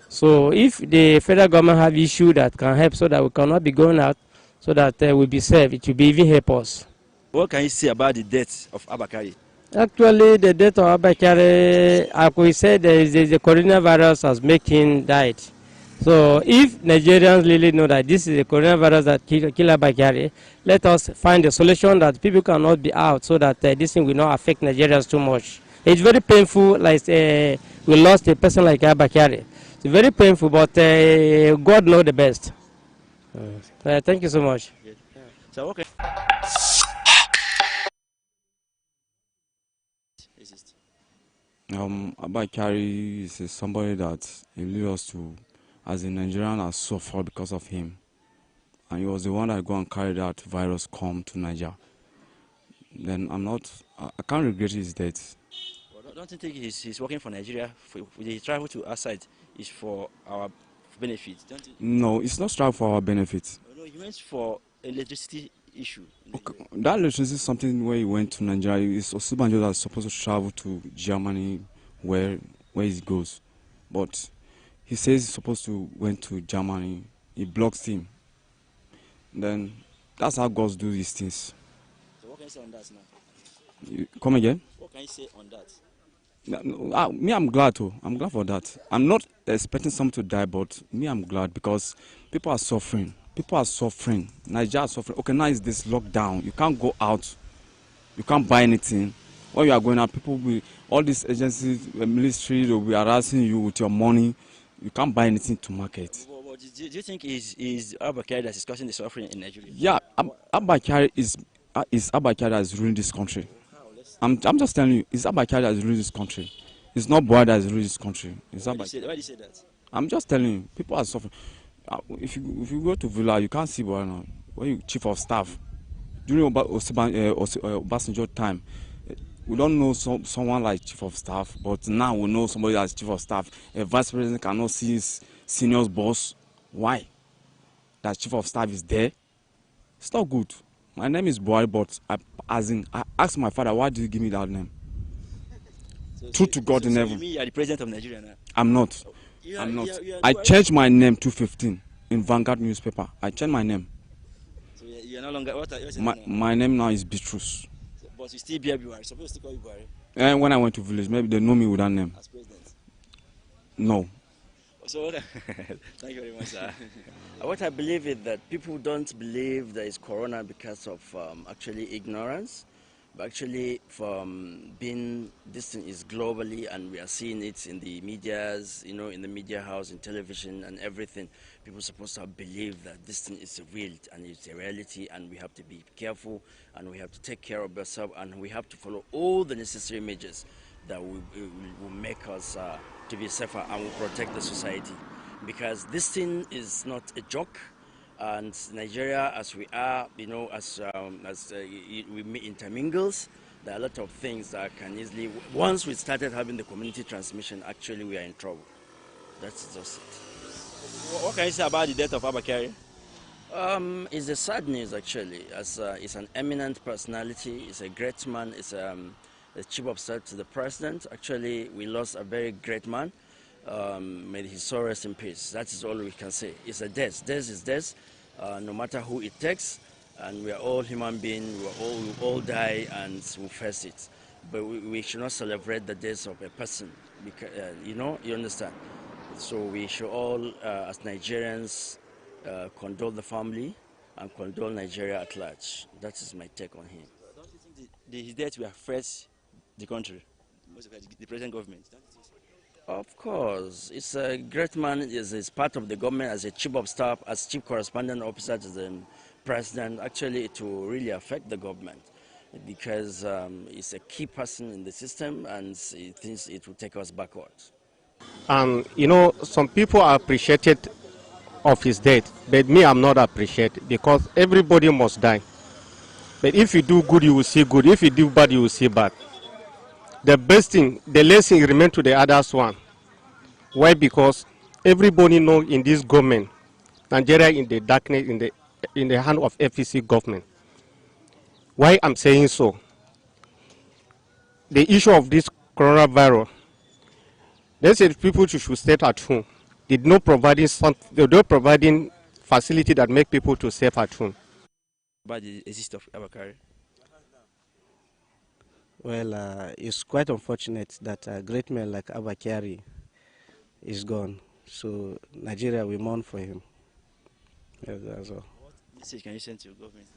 So if the federal government have issue that can help so that we cannot be going out, so that we'll be safe, it will be even help us. What can you say about the death of Abakari? Actually, the death of Abakari, like we said, the coronavirus has made him died. So if Nigerians really know that this is the coronavirus that killed Abakari, let us find a solution that people cannot be out, so that this thing will not affect Nigerians too much. It's very painful, like we lost a person like Abakari. It's very painful, but God knows the best. Thank you so much. So, okay. Abakari is somebody that he lead us to, as a Nigerian, has suffered because of him. And he was the one that go and carry that virus come to Nigeria. Then I can't regret his death. Well, don't you think he's working for Nigeria? For the travel to outside is for our benefit, don't you? No, it's not travel for our benefit. No, he went for electricity issue. Okay. That electricity is something where he went to Nigeria. It's Osibanjo that's supposed to travel to Germany, where he goes. But he says he's supposed to went to Germany. He blocks him. Then that's how God do these things. So what can you say on that now? Come again? What can you say on that? Me, I'm glad too. I'm glad for that. I'm not expecting someone to die, but me, I'm glad because people are suffering. People are suffering. Nigeria is suffering. Okay, now is this lockdown. You can't go out. You can't buy anything. When you are going out, all these agencies, ministry, will be harassing you with your money. You can't buy anything to market. Well, do you think is Abakari that is causing the suffering in Nigeria? Yeah, Abakari is Abakari that is ruining this country. I'm just telling you, it's Abakari that is ruining this country. It's not Buhari that is ruining this country. It's Why do you say that? I'm just telling you, people are suffering. If you go to Villa, you can't see Buhari now. When you chief of staff, during Obasanjo time, we don't know someone like chief of staff, but now we know somebody as chief of staff. A vice president cannot see his senior's boss. Why? That chief of staff is there. It's not good. My name is Buhari, but I asked my father, why did you give me that name? True to God in heaven. You mean you are the president of Nigeria now? I'm not. I'm not. I changed my name 2015 in Vanguard newspaper. I changed my name. So you are no longer. What's your name now? My name now is Bitrus. But you still bear Buhari. Supposed to call you Buhari. And when I went to village, maybe they know me with that name. As president? No. So thank you very much, sir. What I believe is that people don't believe there is corona because of actually ignorance, but actually from being this thing is globally, and we are seeing it in the medias, you know, in the media house, in television and everything. People are supposed to believe that this thing is real and it's a reality, and we have to be careful and we have to take care of ourselves, and we have to follow all the necessary measures that will make us to be safer and will protect the society, because this thing is not a joke. And Nigeria, as we are, as we intermingles, there are a lot of things that can easily, once we started having the community transmission, actually we are in trouble. That's just it. What can you say about the death of Abba Kyari? It's a sad news, actually. It's an eminent personality. It's a great man. It's the chief of staff to the president. Actually, we lost a very great man. May his soul rest in peace. That is all we can say. It's a death. Death is death, no matter who it takes. And we are all human beings. We all die, and we face it. But we should not celebrate the death of a person, because you understand. So we should all, as Nigerians, condole the family and condole Nigeria at large. That is my take on him. Don't you think his death will affect the country, most of the present government? Of course, it's a great man. Is part of the government as a chief of staff, as chief correspondent officer to the president. Actually, it will really affect the government because he's a key person in the system, and he thinks it will take us backwards. Some people are appreciated of his death, but me, I'm not appreciated because everybody must die. But if you do good, you will see good. If you do bad, you will see bad. The best thing, the lesson remain to the others one. Why? Because everybody know in this government, Nigeria in the darkness, in the hand of FEC government. Why I'm saying so? The issue of this coronavirus, they said people should stay at home. They're not providing facility that make people to stay at home. About the existence of Abba Kyari? Well, it's quite unfortunate that a great man like Abba Kyari is gone. So Nigeria, we mourn for him. Yes, that's all. What message can you send to your government?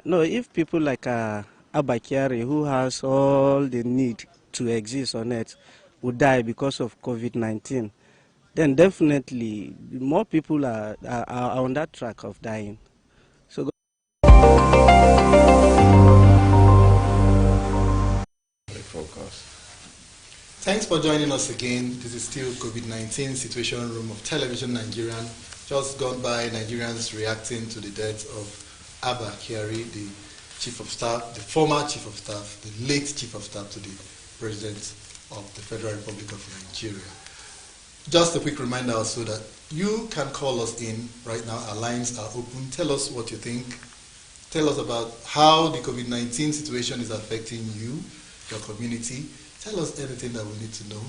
No, if people like Abba Kyari, who has all the need to exist on earth, would die because of COVID-19, then definitely more people are on that track of dying. So. Thanks for joining us again. This is still COVID-19 Situation Room of Television Nigerian. Just gone by, Nigerians reacting to the death of Abba Kyari, the Chief of Staff, the former Chief of Staff, the late Chief of Staff to the President of the Federal Republic of Nigeria. Just a quick reminder also that you can call us in right now. Our lines are open. Tell us what you think. Tell us about how the COVID-19 situation is affecting you, your community. Tell us everything that we need to know.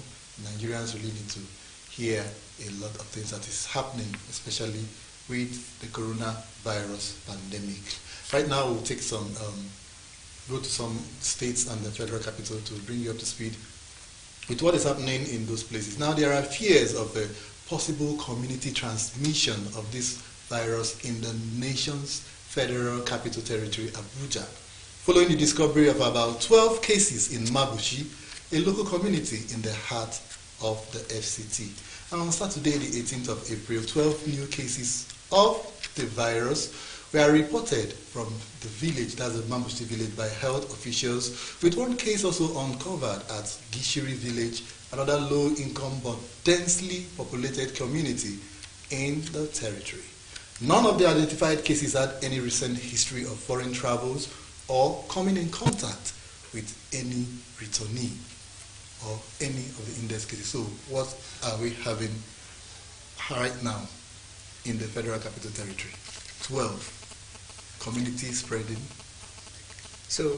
Nigerians really need to hear a lot of things that is happening, especially with the coronavirus pandemic. Right now, we'll take go to some states and the federal capital to bring you up to speed with what is happening in those places. Now, there are fears of a possible community transmission of this virus in the nation's federal capital territory, Abuja, following the discovery of about 12 cases in Mabushi, a local community in the heart of the FCT. And on Saturday, the 18th of April, 12 new cases of the virus were reported from the village, that's the Mabushi village, by health officials, with one case also uncovered at Gishiri village, another low-income but densely populated community in the territory. None of the identified cases had any recent history of foreign travels or coming in contact with any returnee or any of the index cases. So what are we having right now in the Federal Capital Territory? 12. Community spreading. So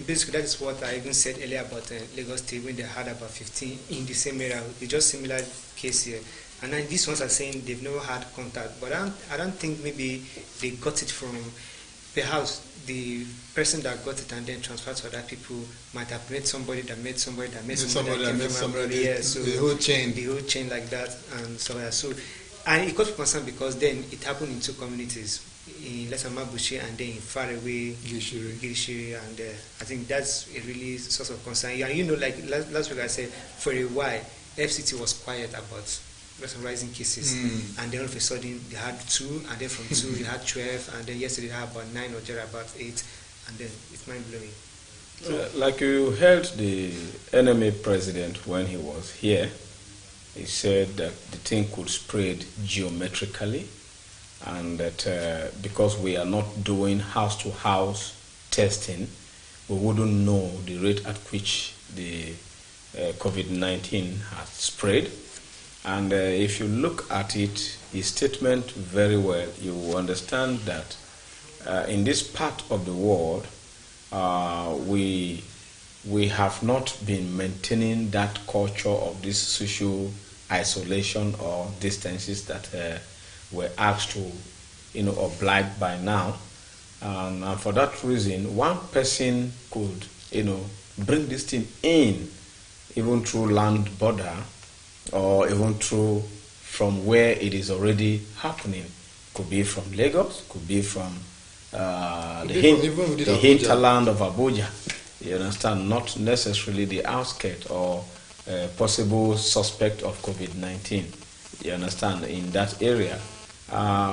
basically that is what I even said earlier about Lagos State when they had about 15 in the same area. It's just similar case here. And then these ones are saying they've never had contact. But I don't think maybe they got it from perhaps the person that got it and then transferred to other people might have met somebody that met somebody that met somebody that met somebody. Yeah, so the whole chain. The whole chain like that and so on. So, and it got concerned because then it happened in two communities, in Mabushi and then far away Gishiri, and I think that's a really source of concern. Yeah, you know, like last week I said, for a while FCT was quiet about some rising cases, and then all of a sudden they had 2, and then from 2 they had 12, and then yesterday they had about 9 or about 8, and then it's mind blowing. Like you heard the NMA president when he was here, He said that the thing could spread geometrically, and that because we are not doing house-to-house testing, we wouldn't know the rate at which the COVID-19 has spread. And if you look at it, his statement very well, you will understand that in this part of the world, we have not been maintaining that culture of this social isolation or distances that we're asked to, oblige by now. And for that reason, one person could, bring this thing in, even through land border, or even through from where it is already happening. Could be from Lagos, could be from the hinterland of Abuja. You understand? Not necessarily the outskirts or possible suspect of COVID-19. You understand? In that area.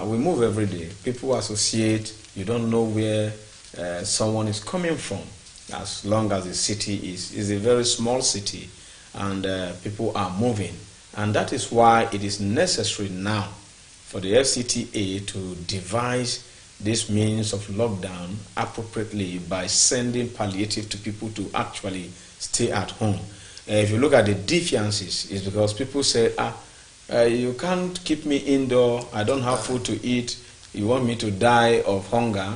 We move every day. People associate, you don't know where someone is coming from, as long as the city is a very small city, and people are moving. And that is why it is necessary now for the FCTA to devise this means of lockdown appropriately by sending palliative to people to actually stay at home. If you look at the defiances, it's because people say, you can't keep me indoor, I don't have food to eat, you want me to die of hunger.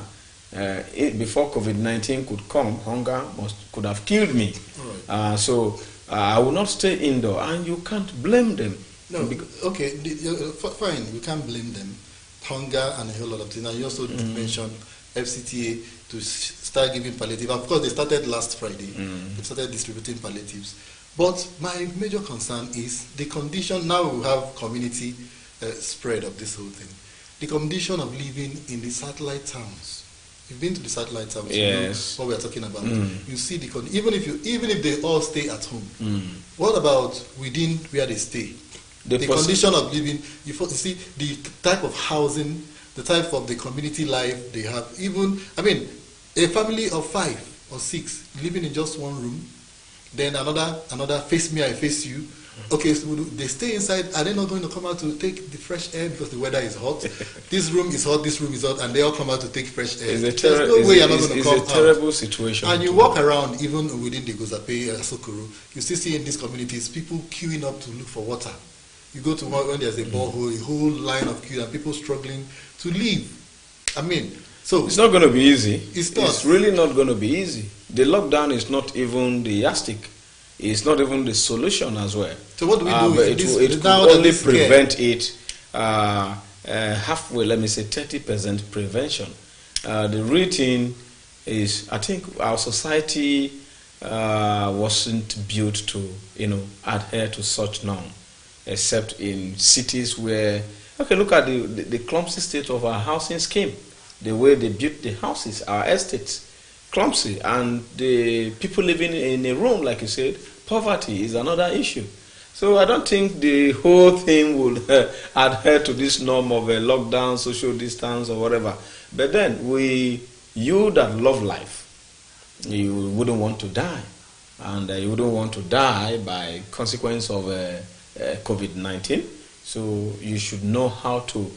Before COVID-19 could come, hunger could have killed me. Right. So I will not stay indoor, and you can't blame them. No, okay, fine, you can't blame them. Hunger and a whole lot of things. And you also mentioned FCTA to start giving palliative. Of course, they started last Friday. They started distributing palliatives. But my major concern is the condition. Now we have community spread of this whole thing. The condition of living in the satellite towns. You've been to the satellite towns. Yes. You know what we are talking about. You see the even if they all stay at home. What about within where they stay? The condition of living. You see the type of housing, the type of the community life they have. Even a family of 5 or 6 living in just one room. Then another face me, I face you. Okay, so they stay inside. Are they not going to come out to take the fresh air because the weather is hot? This room is hot, this room is hot, and they all come out to take fresh air. There's no way you're not going to come out. It's a terrible situation. And you walk around, even within the Gozape, Sokoro, you still see in these communities people queuing up to look for water. You go to when there's a borehole, a whole line of queue, and people struggling to leave. So it's not going to be easy. It's not. It's really not going to be easy. The lockdown is not even the yardstick. It's not even the solution as well. So what do we do? It could only prevent it halfway, let me say 30% prevention. The real thing is, I think our society wasn't built to, adhere to such norm, except in cities where, look at the clumsy state of our housing scheme, the way they built the houses, our estates. Clumsy, and the people living in a room, like you said, poverty is another issue. So I don't think the whole thing will adhere to this norm of a lockdown, social distance, or whatever. But then you that love life, you wouldn't want to die, and you wouldn't want to die by consequence of COVID-19. So you should know how to,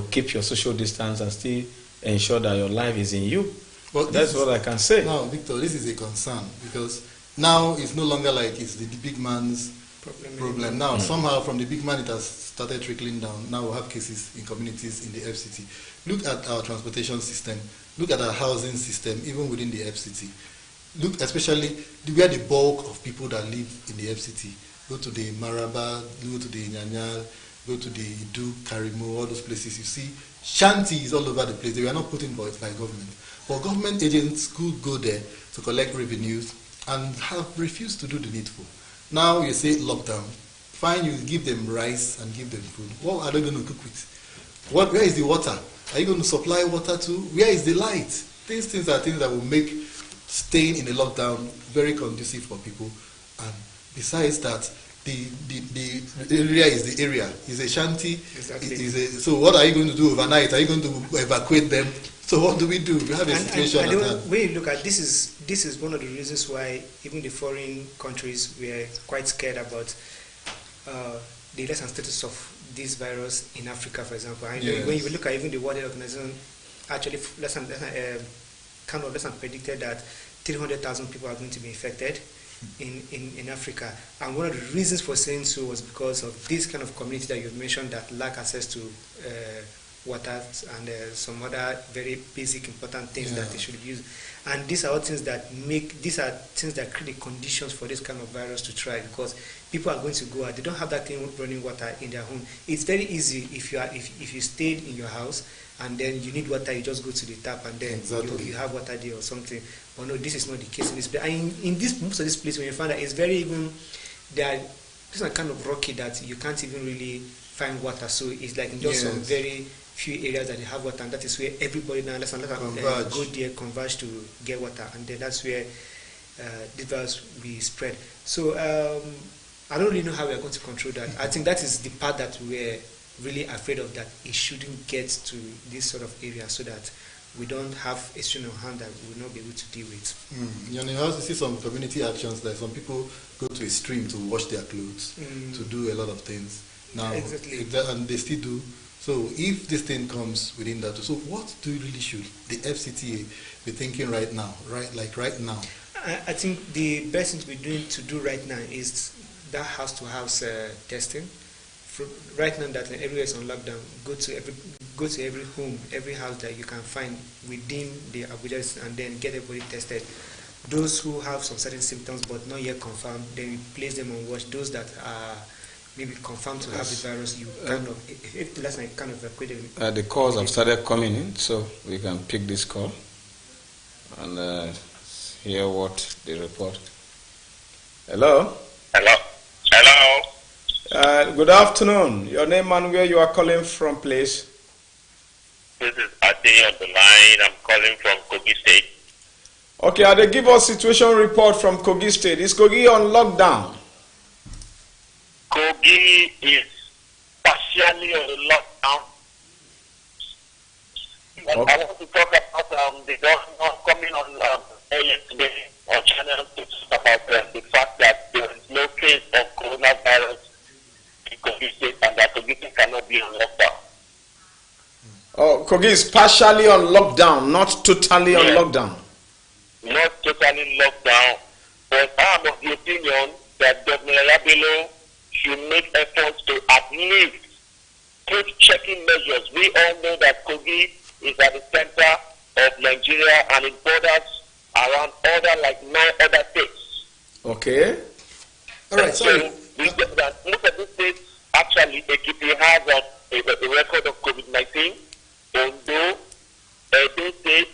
keep your social distance and still ensure that your life is in you. Well, that's what I can say. Now, Victor, this is a concern because now it's no longer like it's the big man's problem. Now, somehow from the big man it has started trickling down. Now we have cases in communities in the FCT. Look at our transportation system. Look at our housing system, even within the FCT. Look especially where the bulk of people that live in the FCT. Go to the Maraba, go to the Nyanyal, go to the Idu, Karimo, all those places. You see shanties all over the place. They were not put in by government. But government agents could go there to collect revenues and have refused to do the needful. Now you say lockdown. Fine, you give them rice and give them food. What are they going to cook with? Where is the water? Are you going to supply water to? Where is the light? These things are things that will make staying in a lockdown very conducive for people. And besides that, the area is the area. It's a shanty. Exactly. So what are you going to do overnight? Are you going to evacuate them? So what do? We have a situation. And the way you look at this is one of the reasons why even the foreign countries were quite scared about the recent status of this virus in Africa, for example. And Yes. when you look at even the World Health Organization, actually less than predicted that 300,000 people are going to be infected in Africa. And one of the reasons for saying so was because of this kind of community that you've mentioned that lack access to water and some other very basic important things that they should use. And these are all things that create the conditions for this kind of virus to thrive, because people are going to go out, they don't have that clean running water in their home. It's very easy if you stayed in your house and then you need water, you just go to the tap and then you have water there or something. But no, this is not the case in this place. And in this most of this place, when you find that it's very even this is kind of rocky that you can't even really find water. So it's like in just some very few areas that they have water, and that is where everybody now go there, converge to get water, and then that's where the virus will be spread. So I don't really know how we are going to control that. I think that is the part that we're really afraid of, that it shouldn't get to this sort of area, so that we don't have a string of hand that we will not be able to deal with. You also see some community actions, like some people go to a stream to wash their clothes, to do a lot of things. Now, and they still do. So if this thing comes within that, so what do really should the FCTA be thinking right now? Right now? I think the best thing to do right now is that house-to-house testing. Right now that everywhere is on lockdown, go to every home, every house that you can find within the Abuja, and then get everybody tested. Those who have some certain symptoms but not yet confirmed, then we place them on watch. Those that are maybe confirmed to have the virus, you kind of equate them. The calls have started coming in, so we can pick this call and hear what they report. Hello? Hello? Good afternoon. Your name and where you are calling from, please? This is Ade on the line. I'm calling from Kogi State. Okay, Ade, give us situation report from Kogi State. Is Kogi on lockdown? Kogi is partially on the lockdown. Okay. I want to talk about the government coming on earlier today on channel to talk about the fact that there is no case of coronavirus in Kogi State and that Kogi State cannot be on lockdown. Oh, Kogi is partially on lockdown, not totally on lockdown. Not totally lockdown, but I'm of the opinion that Governor Labilo should make efforts to at least take checking measures. We all know that Kogi is at the center of Nigeria and it borders around like 9 other states. Okay. All right, so most of these states, actually, Ekiti has a record of COVID-19. Ondo, Edo State,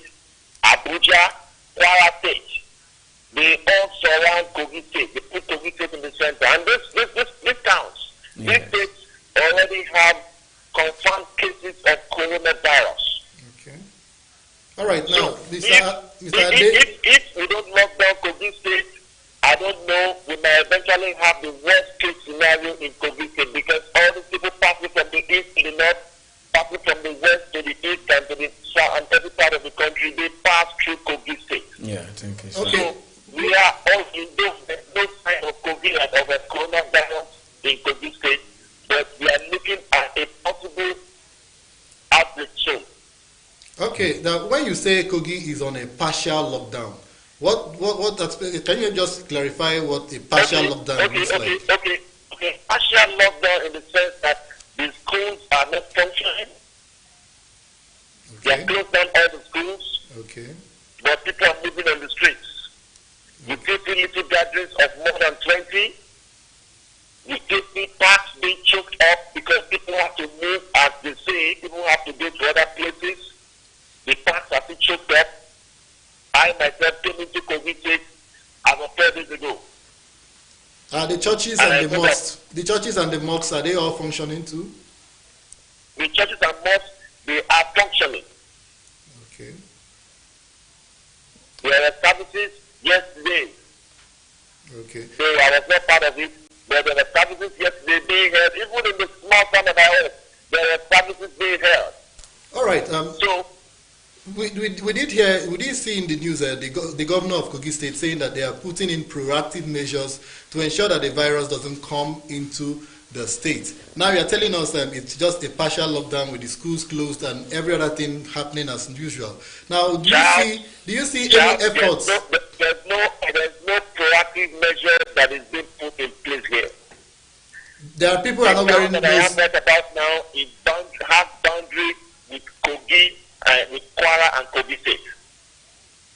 Abuja, Kwara State. They all surround Kogi State. They put Kogi State in the center. And this counts. These states already have confirmed cases of coronavirus. Okay. All right. Now, so if we don't lock down Kogi State, I don't know, we may eventually have the worst case scenario in Kogi State, because all these people passing from the east to the north, passing from the west to the east and to the south and every part of the country, they pass through Kogi State. Yeah, I think it's okay. So we are all in no sign of COVID and of a coronavirus in Kogi State, but we are looking at a possible outbreak soon. Okay, now when you say Kogi is on a partial lockdown, what can you just clarify what a partial lockdown looks like? Okay. Partial lockdown in the sense that the schools are not functioning. They are closed down all the schools. Okay. But people are living on the streets. You can see little gatherings of more than 20. You can see parks being choked up because people have to move, as they say, people have to go to other places. The parks are being choked up. I myself came into COVID State about 4 days ago. The churches and the mosques, are they all functioning too? The churches and mosques, they are functioning. Okay. There were services yesterday. Okay. So I was not part of it, but there were services yesterday being held. Even in the small town that I was, there were services being held. All right. So we did see in the news the governor of Kogi State saying that they are putting in proactive measures to ensure that the virus doesn't come into the state. Now you are telling us it's just a partial lockdown with the schools closed and every other thing happening as usual. Now, do you see any efforts? There's no proactive measure that is being put in place here. There are people who are not wearing that I have read about now is have boundary with Kogi, with Kwara and Kogi State.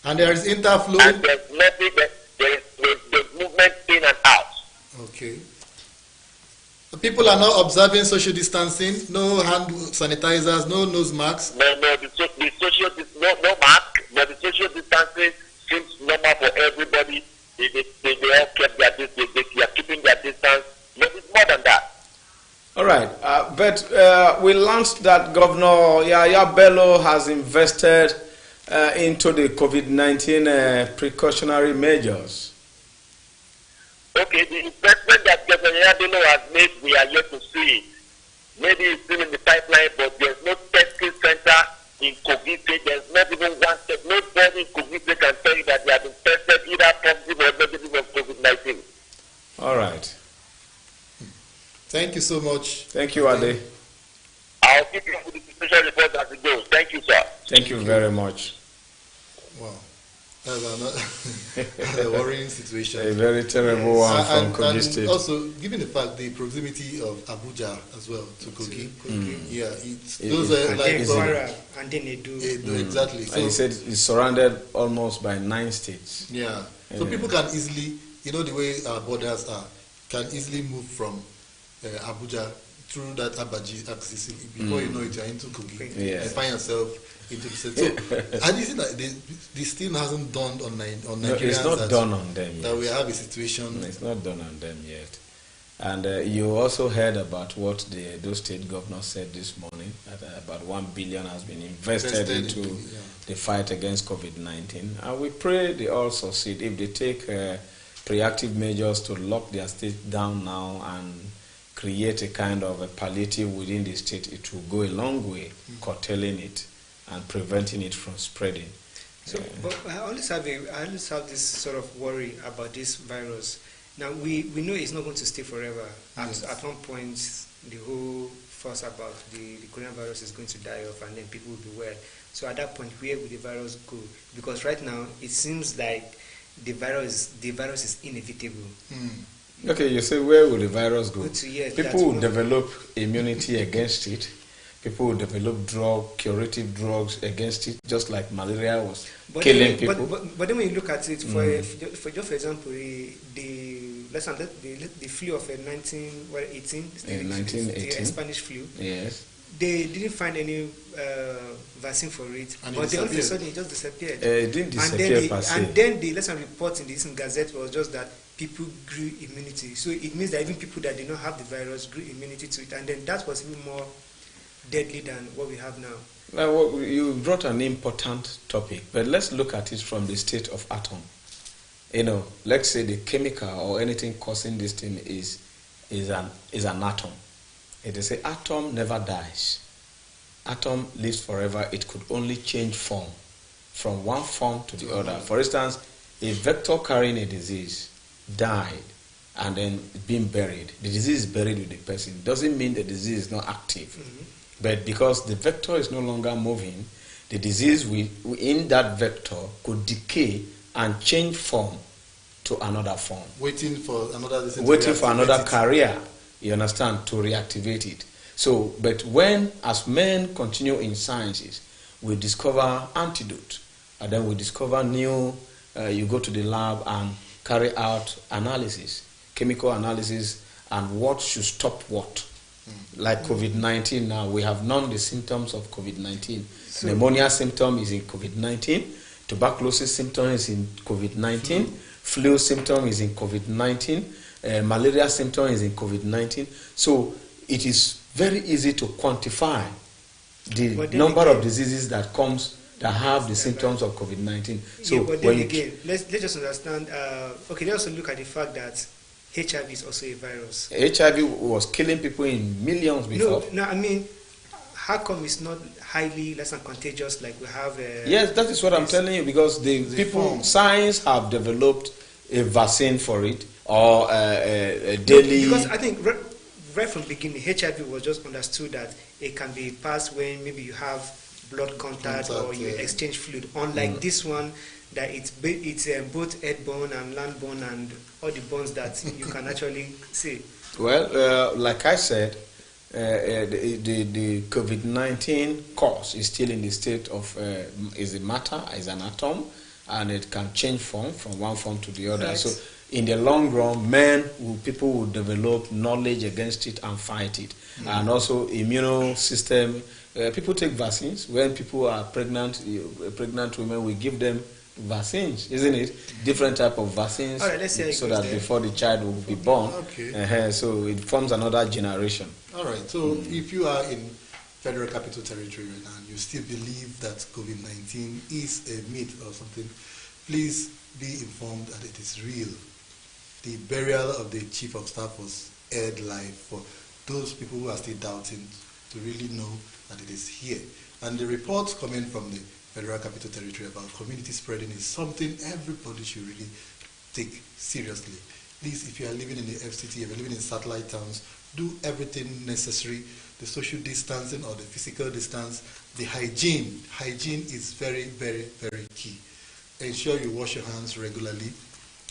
And there is interflow. And there's nothing. There's movement in and out. Okay. People are not observing social distancing, no hand sanitizers, no nose masks. No mask, but the social distancing seems normal for everybody. They all kept their distance, they are keeping their distance, but it's more than that. All right, but we learned that Governor Yaya Bello has invested into the COVID-19 precautionary measures. Okay, the investment that Governor Yaya Bello has made, we are yet to see it. Maybe it's still in the pipeline, but there's no testing center in Kogi State. There's not even one test. Nobody in Kogi State can tell you that they have been tested either positive or negative of COVID-19. All right. Thank you so much. Thank you, Ade. I'll keep you with the special report as it goes. Thank you, sir. Thank you very much. Wow. That's a worrying situation. A very terrible one from Kogi State. Also, given the fact the proximity of Abuja as well to Kogi, yeah, those are like and then Edo. Exactly. So, and he said it's surrounded almost by 9 states. Yeah. So people can easily, the way our borders are, can easily move from Abuja through that Abaji axis. Before you know it, you're into Kogi and find yourself into the state. So, and you see that this still hasn't dawned on Nigerians. No, it's not done on them yet. That we have a situation. No, it's not done on them yet. And you also heard about what the Edo State governor said this morning, that about 1 billion has been invested into the fight against COVID-19. And we pray they all succeed. If they take proactive measures to lock their state down now and create a kind of a palliative within the state, it will go a long way curtailing it and preventing it from spreading. So, but I always have this sort of worry about this virus. Now we know it's not going to stay forever. At one point, the whole fuss about the coronavirus is going to die off, and then people will be well. So at that point, where will the virus go? Because right now it seems like the virus is inevitable. Okay, you say where will the virus go? Yes, people will develop immunity against it. People will develop curative drugs against it, just like malaria was killing people. But then when you look at it, for example, the flu of 1918, the Spanish flu. Yes. They didn't find any vaccine for it, but then all of a sudden it just disappeared. It didn't disappear per se. And then the lesson report in this Gazette was just that people grew immunity. So it means that even people that did not have the virus grew immunity to it, and then that was even more deadly than what we have now. Well, you brought an important topic, but let's look at it from the state of atom. Let's say the chemical or anything causing this thing is an atom. It is an atom never dies. Atom lives forever. It could only change form from one form to the other. For instance, a vector carrying a disease died and then being buried. The disease is buried with the person. Doesn't mean the disease is not active. But because the vector is no longer moving, the disease in that vector could decay and change form to another form. Waiting for another career, you understand, to reactivate it. So, but as men continue in sciences, we discover antidote, and then we discover new, you go to the lab and carry out analysis, chemical analysis, and what should stop what. Like COVID-19 now, we have known the symptoms of COVID-19. So, pneumonia symptom is in COVID-19, tuberculosis symptom is in COVID-19, flu symptom is in COVID-19, malaria symptom is in COVID-19. So it is very easy to quantify the number of diseases that have the symptoms of COVID-19. So but then again, let's just understand. Let's also look at the fact that HIV is also a virus. HIV was killing people in millions before. No, I mean, how come it's not highly less than contagious like we have? Yes, that is what I'm telling you, because science have developed a vaccine for it or a daily. Because I think right from the beginning, HIV was just understood that it can be passed when maybe you have blood contact or you exchange fluid. Unlike this one, that it's both airborne and landborne and all the bonds that you can actually see. Well, like I said, the COVID-19 cause is still in the state of is a matter, is an atom, and it can change form from one form to the other. Right. So in the long run, people will develop knowledge against it and fight it. And also immune system, people take vaccines. When people are pregnant, pregnant women, we give them vaccines, isn't it? Different type of vaccines, all right, let's see so that before the child will be born. Okay. So it forms another generation. All right. So if you are in Federal Capital Territory and you still believe that COVID-19 is a myth or something, please be informed that it is real. The burial of the Chief of Staff was aired live for those people who are still doubting to really know that it is here. And the reports coming from the Federal Capital Territory about community spreading is something everybody should really take seriously. Please, if you are living in the FCT, if you're living in satellite towns, do everything necessary. The social distancing or the physical distance, the hygiene. Hygiene is very, very, very key. Ensure you wash your hands regularly.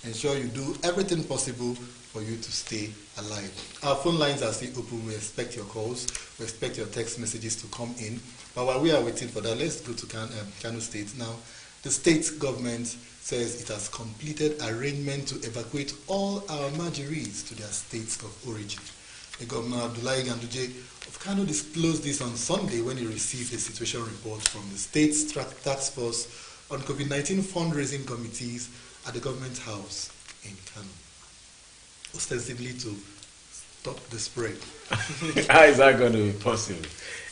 Ensure you do everything possible for you to stay alive. Our phone lines are still open. We expect your calls. We expect your text messages to come in. But while we are waiting for that, let's go to Kano State. Now, the state government says it has completed arrangement to evacuate all our Almajiris to their states of origin. The Governor Abdullahi Ganduje of Kano disclosed this on Sunday when he received a situation report from the state's task force on COVID-19 fundraising committees at the government house in Kano, ostensibly to stop the spread. How is that going to be possible?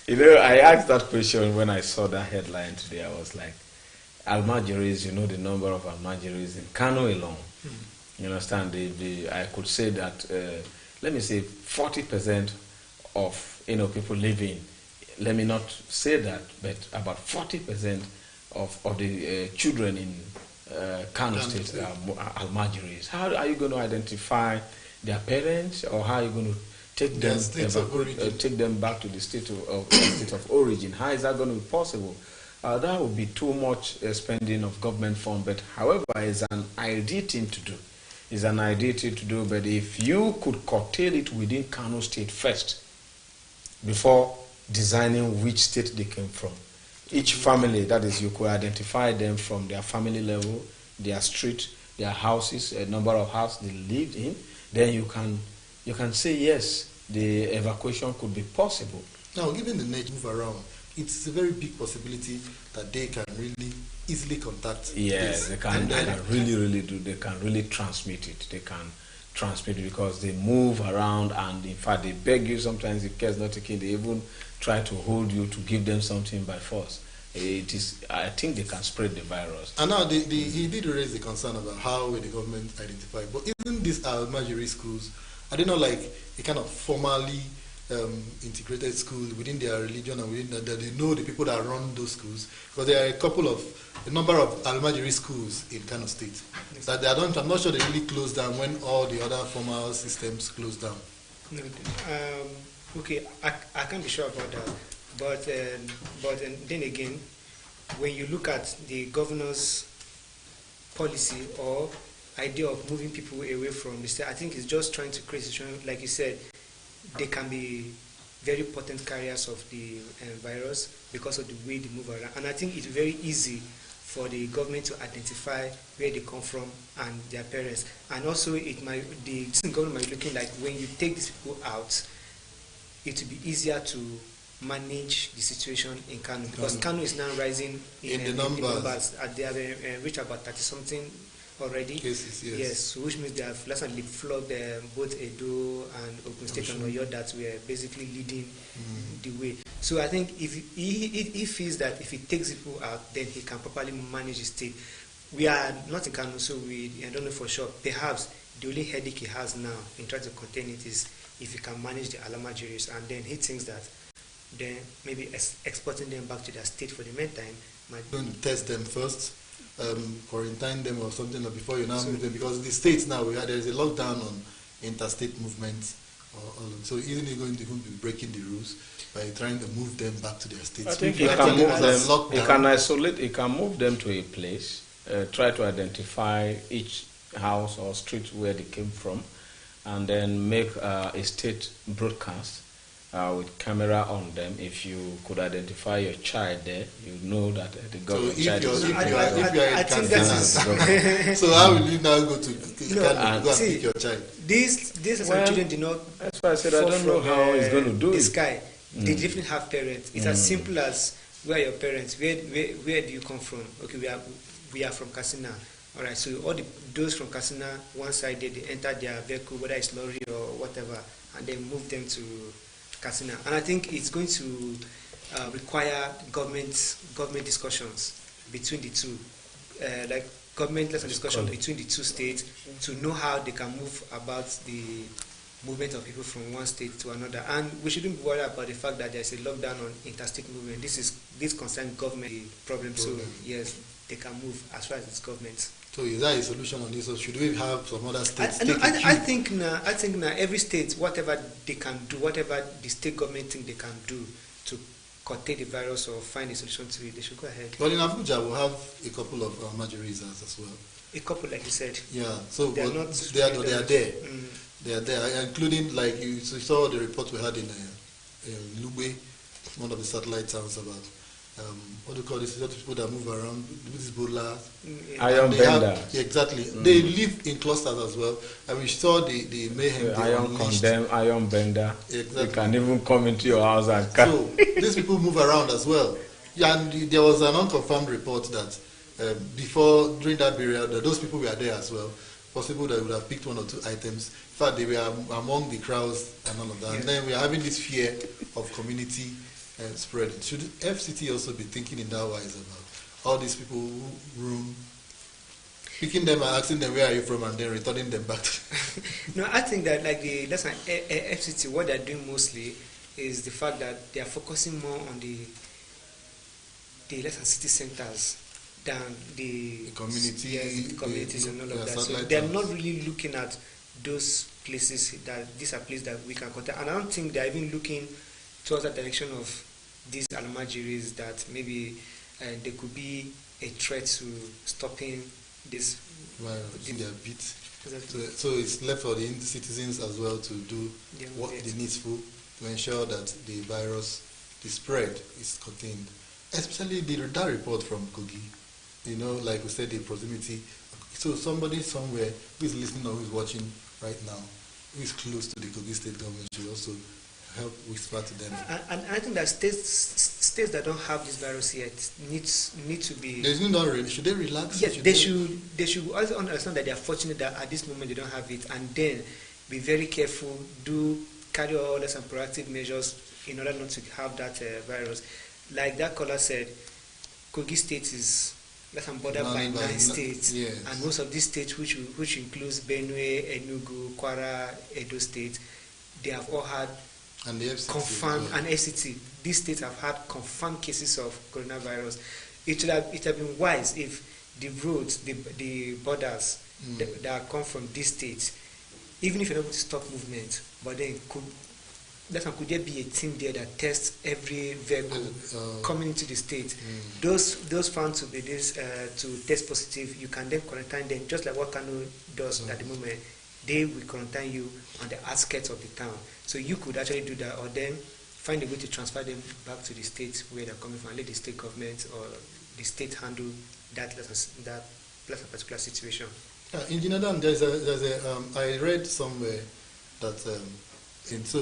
You know, I asked that question when I saw that headline today. I was like, Almajiris, you know the number of Almajiris in Kano alone. You understand? I could say that, let me say 40% of people living, let me not say that, but about 40% of the children in Kano State are Almajiris. How are you going to identify their parents, or how are you going to take them back to the state of origin? How is that going to be possible? That would be too much spending of government funds. But however, it's an ideal thing to do. It's an ideal thing to do. But if you could curtail it within Kano State first, before designing which state they came from, each family, that is, you could identify them from their family level, their street, their houses, a number of houses they lived in, then you can say yes, the evacuation could be possible. Now, given the nature move around, it's a very big possibility that they can really easily contact. Yes, they can really transmit it. They can transmit it because they move around, and in fact they beg you sometimes, if care is not taken, they even try to hold you to give them something by force. I think they can spread the virus. And now he did raise the concern about how will the government identify. But even these Almajiri schools, are they not like a kind of formally integrated school within their religion, and within that they know the people that run those schools? Because there are a number of Almajiri schools in Kano State that I'm not sure they really closed down when all the other formal systems closed down. No, okay, I can't be sure about that. But then again, when you look at the governor's policy or idea of moving people away from the state, I think it's just trying to create a situation, like you said, they can be very potent carriers of the virus because of the way they move around. And I think it's very easy for the government to identify where they come from and their parents. And also, the government might be looking like when you take these people out, it will be easier to manage the situation in Kano, because Kano is now rising in the numbers. They have reached about 30-something already. Cases, yes, so which means they have last time leapfrogged both Edo and Ogun State and Oyo that were basically leading the way. So I think if he feels that if he takes people out, then he can properly manage the state. We are not in Kano, so I don't know for sure. Perhaps the only headache he has now in trying to contain it is if he can manage the Almajiris, and then he thinks that then maybe exporting them back to their state for the meantime might going to test them first, quarantine them or something before you now move them, because the states now there is a lockdown on interstate movements So isn't he going to even be breaking the rules by trying to move them back to their states? I think he can move them. He can isolate. He can move them to a place. Try to identify each house or street where they came from, and then make a state broadcast with camera on them. If you could identify your child there, you know that the government child is there. I think that's so how will you now go to go and pick your child? These children do not. That's why I said I don't know how he's going to do this it. guy. They definitely have parents. It's as simple as, where are your parents? Where do you come from? Okay, we are from Katsina. All right, so all those from Katsina, one side they enter their vehicle, whether it's lorry or whatever, and then move them to Katsina. And I think it's going to require government discussions between the two, like government discussion between the two states to know how they can move about the movement of people from one state to another. And we shouldn't be worried about the fact that there's a lockdown on interstate movement. This concerns government problem. So yes, they can move as far as it's government. So is that a solution on this, or should we have some other states? I think now every state, whatever they can do, whatever the state government think they can do to contain the virus or find a solution to it, they should go ahead. Well, in Abuja, we'll have a couple of emergency reserves as well. A couple, like you said. Yeah, so they are there. They are there, including, like you saw the report we had in Lube, one of the satellite towns, about what do you call this? People that move around, this Bola. Iron Bender. Yeah, exactly. They live in clusters as well. And we saw the mayhem. Iron Bender. Exactly. They can even come into your house and come. So these people move around as well. Yeah, and there was an unconfirmed report that during that period, those people were there as well. Possible that would have picked one or two items. In fact, they were among the crowds and all of that. Yeah. And then we are having this fear of community spread. Should FCT also be thinking in that wise about all these people who roam, picking them and asking them where are you from, and then returning them back? No, I think that like the FCT, what they're doing mostly is the fact that they are focusing more on the city centers than the communities and all of that. So they're not really looking at those places that these are places that we can contact. And I don't think they're even looking towards the direction of these almajiris that maybe there could be a threat to stopping this. Their beat. So it's left for the citizens as well to do what is needful to ensure that the virus, the spread, is contained. Especially that report from Kogi, like we said, the proximity. So somebody somewhere who is listening or who is watching right now, who is close to the Kogi state government, should also help whisper to them. And I think that states that don't have this virus yet need to be. Should they relax? Yes, they should also understand that they are fortunate that at this moment they don't have it, and then be very careful, carry all the some proactive measures in order not to have that virus. Like that caller said, Kogi state is bordered by 9 states, yes. And most of these states, which includes Benue, Enugu, Kwara, Edo State, they have all had confirmed, and FCT. These states have had confirmed cases of coronavirus. It would have been wise if the roads, the borders that come from these states, even if you're able to stop movement, but then could there be a team there that tests every vehicle coming into the state? Those found to be to test positive, you can then quarantine them, just like what Kano does at the moment. They will quarantine you on the outskirts of the town. So you could actually do that, or then find a way to transfer them back to the state where they're coming from, let the state government or the state handle that particular situation. Engineer Dan, I read somewhere that is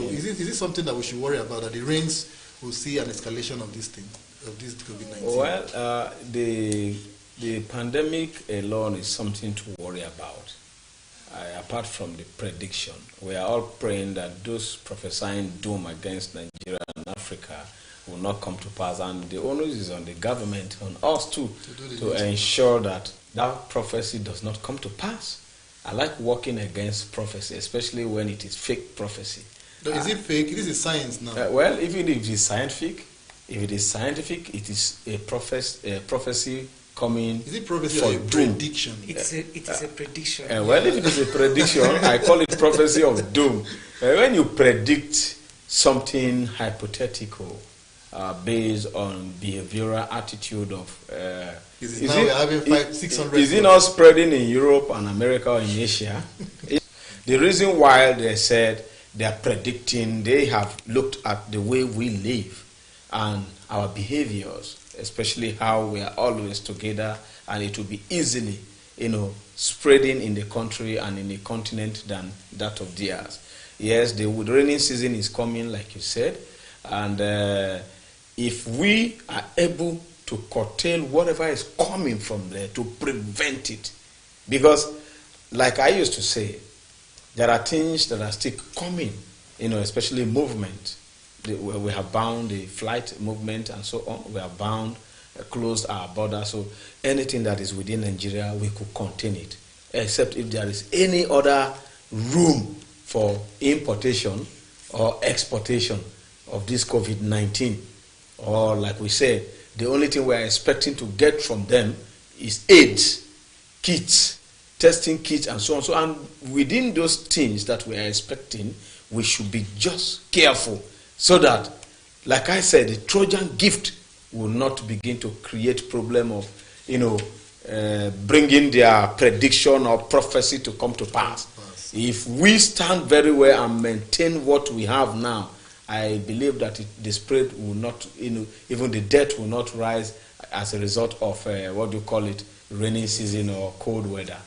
it something that we should worry about, that the rains will see an escalation of this COVID-19? Well, the pandemic alone is something to worry about. Apart from the prediction, we are all praying that those prophesying doom against Nigeria and Africa will not come to pass, and the onus is on the government, on us too, to ensure that prophecy does not come to pass. I like working against prophecy, especially when it is fake prophecy. Is it fake? This is science now. Well, even if it is scientific, it is a prophecy coming. Is it prophecy for or a doom. prediction? It is a prediction. Well, if it is a prediction, I call it prophecy of doom. When you predict something hypothetical based on behavioral attitude of... is it not spreading in Europe and America or in Asia? The reason why they said they are predicting, they have looked at the way we live and our behaviors, especially how we are always together, and it will be easily, spreading in the country and in the continent than that of theirs. Yes, the rainy season is coming, like you said, and if we are able to curtail whatever is coming from there to prevent it, because, like I used to say, there are things that are still coming, especially movement. We have bound the flight movement and so on. We have bound, closed our border. So anything that is within Nigeria, we could contain it, except if there is any other room for importation or exportation of this COVID-19. Or like we said, the only thing we are expecting to get from them is aids, kits, testing kits, and so on. So, and within those things that we are expecting, we should be just careful so that, like I said, the Trojan gift will not begin to create problem of, bringing their prediction or prophecy to come to pass. If we stand very well and maintain what we have now, I believe that the spread will not, even the death will not rise as a result of, rainy season or cold weather.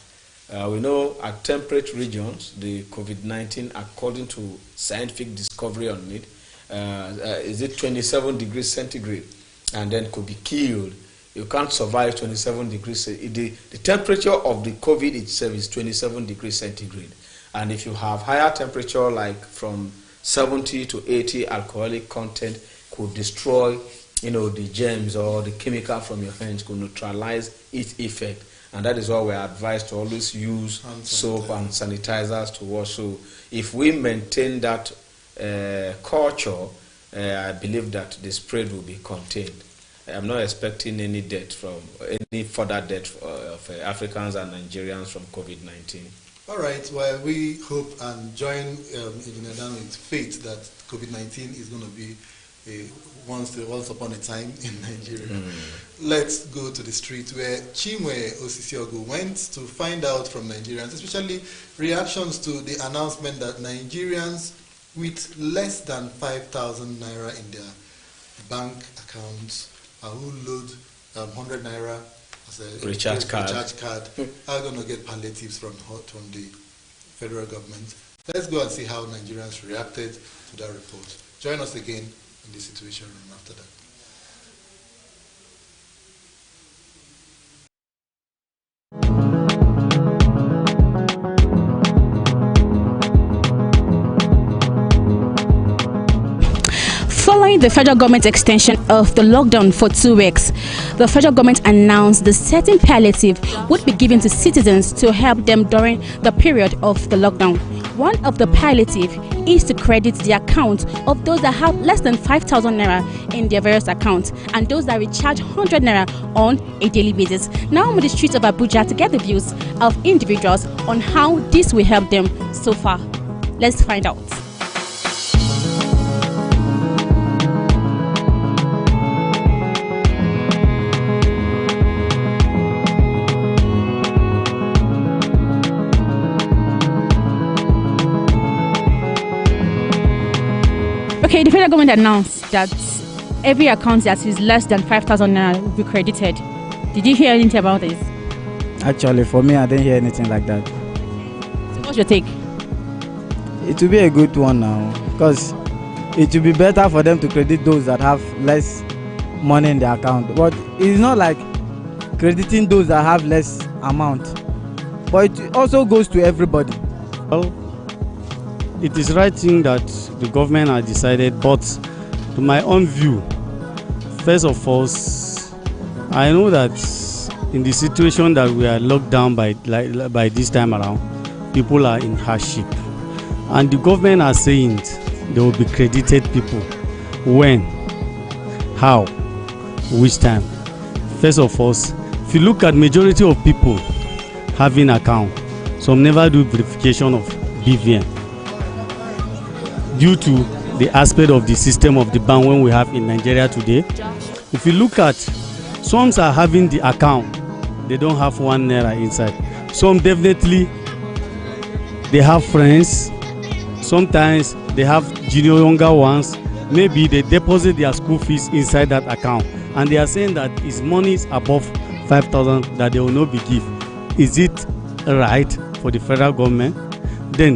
We know at temperate regions, the COVID-19, according to scientific discovery on it, is it 27 degrees centigrade, and then could be killed. You can't survive 27 degrees. The temperature of the COVID itself is 27 degrees centigrade. And if you have higher temperature, like from 70 to 80 alcoholic content, could destroy, the germs or the chemical from your hands, could neutralize its effect. And that is why we are advised to always use soap and sanitizers to wash. So if we maintain that culture, I believe that the spread will be contained. I'm not expecting any further death of Africans and Nigerians from COVID-19. All right. Well, we hope and join Engineer Dan with faith that COVID-19 is going to be once upon a time in Nigeria. Let's go to the street where Chinwe Osisiogo went to find out from Nigerians, especially reactions to the announcement that Nigerians with less than 5,000 naira in their bank accounts who load 100 naira as a recharge card are going to get palliatives from the federal government. Let's go and see how Nigerians reacted to that report. Join us again in the Situation Room after that. Following the federal government extension of the lockdown for 2 weeks, the federal government announced the certain palliative would be given to citizens to help them during the period of the lockdown. One of the palliative is to credit the account of those that have less than 5,000 naira in their various accounts and those that recharge 100 naira on a daily basis. Now I'm on the streets of Abuja to get the views of individuals on how this will help them so far. Let's find out. Okay, the federal government announced that every account that is less than 5,000 naira will be credited. Did you hear anything about this? Actually, for me, I didn't hear anything like that. So what's your take? It will be a good one now, because it will be better for them to credit those that have less money in their account. But it's not like crediting those that have less amount. But it also goes to everybody. Well, it is right thing that the government has decided, but to my own view, first of all, I know that in the situation that we are locked down by this time around, people are in hardship, and the government are saying they will be credited people. When, how, which time? First of all, if you look at majority of people having account, some never do verification of BVN due to the aspect of the system of the bank when we have in Nigeria today. If you look at, some are having the account, they don't have 1 naira inside. Some definitely, they have friends. Sometimes they have junior younger ones. Maybe they deposit their school fees inside that account, and they are saying that his money is above 5,000 that they will not be give. Is it right for the federal government? Then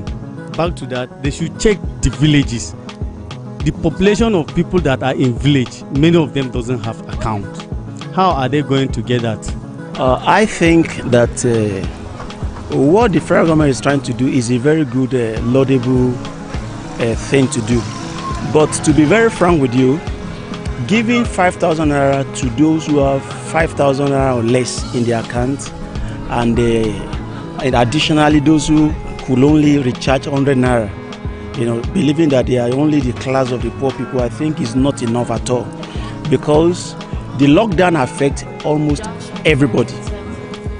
back to that, they should check the villages. The population of people that are in village, many of them doesn't have account. How are they going to get that? I think that what the federal government is trying to do is a very good, laudable thing to do. But to be very frank with you, giving 5,000 naira to those who have 5,000 naira or less in their account, and additionally those who could only recharge 100 naira, believing that they are only the class of the poor people, I think is not enough at all, because the lockdown affects almost everybody.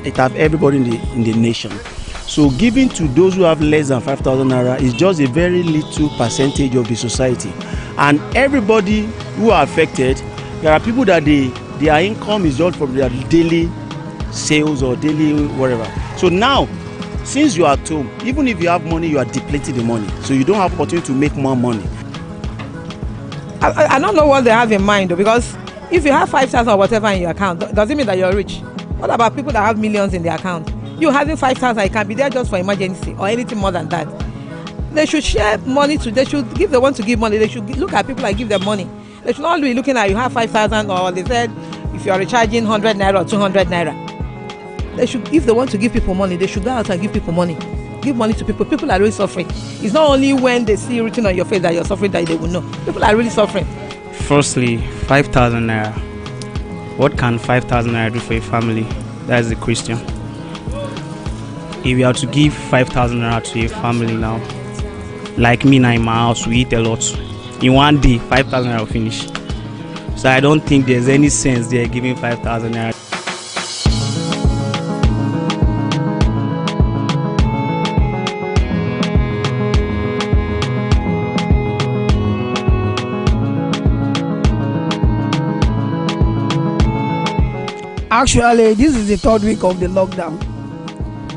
It has everybody in the nation. So giving to those who have less than 5,000 naira is just a very little percentage of the society. And everybody who are affected, there are people that their income is just from their daily sales or daily whatever. So now, since you are at home, even if you have money, you are depleting the money. So you don't have opportunity to make more money. I don't know what they have in mind though, because if you have 5,000 or whatever in your account, does it mean that you're rich? What about people that have millions in their account? You having 5,000, it can be there just for emergency or anything more than that. They should share money they should give the one to give money. They should look at people and give them money. They should not be looking at you have 5,000, or they said if you are recharging 100 naira or 200 naira. They should, if they want to give people money, they should go out and give people money. Give money to people. People are really suffering. It's not only when they see written on your face that you're suffering that they will know. People are really suffering. Firstly, 5,000 naira. What can 5,000 naira do for a family? That is the question. If you have to give 5,000 naira to a family now, like me now in my house, we eat a lot. In one day, 5,000 naira will finish. So I don't think there's any sense they're giving 5,000 naira. Actually, this is the 3rd week of the lockdown.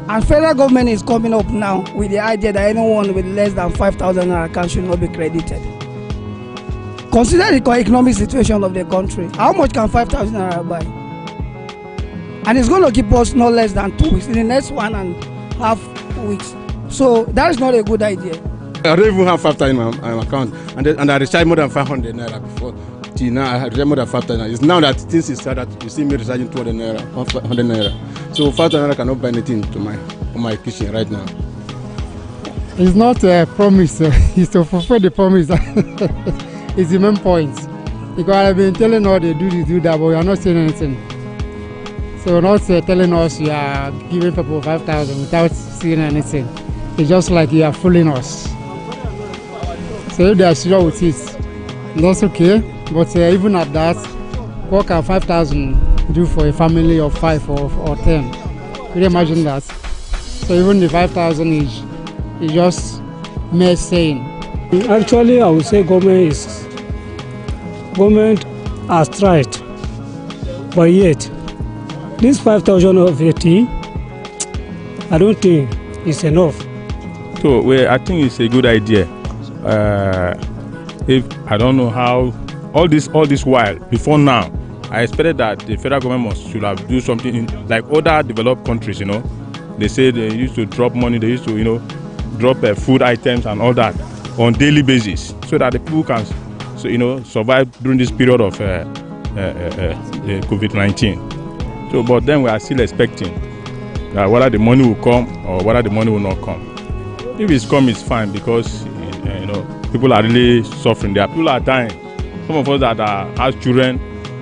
And federal government is coming up now with the idea that anyone with less than 5,000 naira account should not be credited. Consider the economic situation of the country. How much can 5,000 naira buy? And it's going to keep us no less than 2 weeks, in the next 1.5 weeks. So that is not a good idea. I don't even have 5,000 in my account, and I recharge more than 500 naira before. Till now, I recharge more than 5,000. It's now that things is started that you see me recharging 200 naira, 100 naira. So 5,000 naira cannot buy anything to my kitchen right now. It's not a promise. It's to fulfill the promise. It's the main point. Because I've been telling all they do that, but we are not saying anything. So you're not telling us you are giving people 5,000 without seeing anything. It's just like you are fooling us. So if they are sure with it, that's okay. But even at that, what can 5,000 do for a family of 5 or 10? Can you imagine that? So even the 5,000 is just mere saying. Actually, I would say government has tried, but yet this 5,000 of VAT, I don't think it's enough. So I think it's a good idea. If I don't know how all this while before now, I expected that the federal government should have do something like other developed countries. They say they used to drop money. They used to drop food items and all that on daily basis, so that the people can survive during this period of COVID-19. So, but then we are still expecting that whether the money will come or whether the money will not come. If it's come, it's fine, because people are really suffering. There are people are dying. Some of us that have children,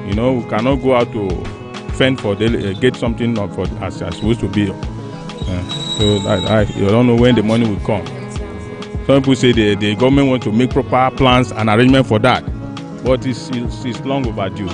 we cannot go out to fend for get something for as supposed to be. So I don't know when the money will come. Some people say the government wants to make proper plans and arrangement for that, but it's long overdue.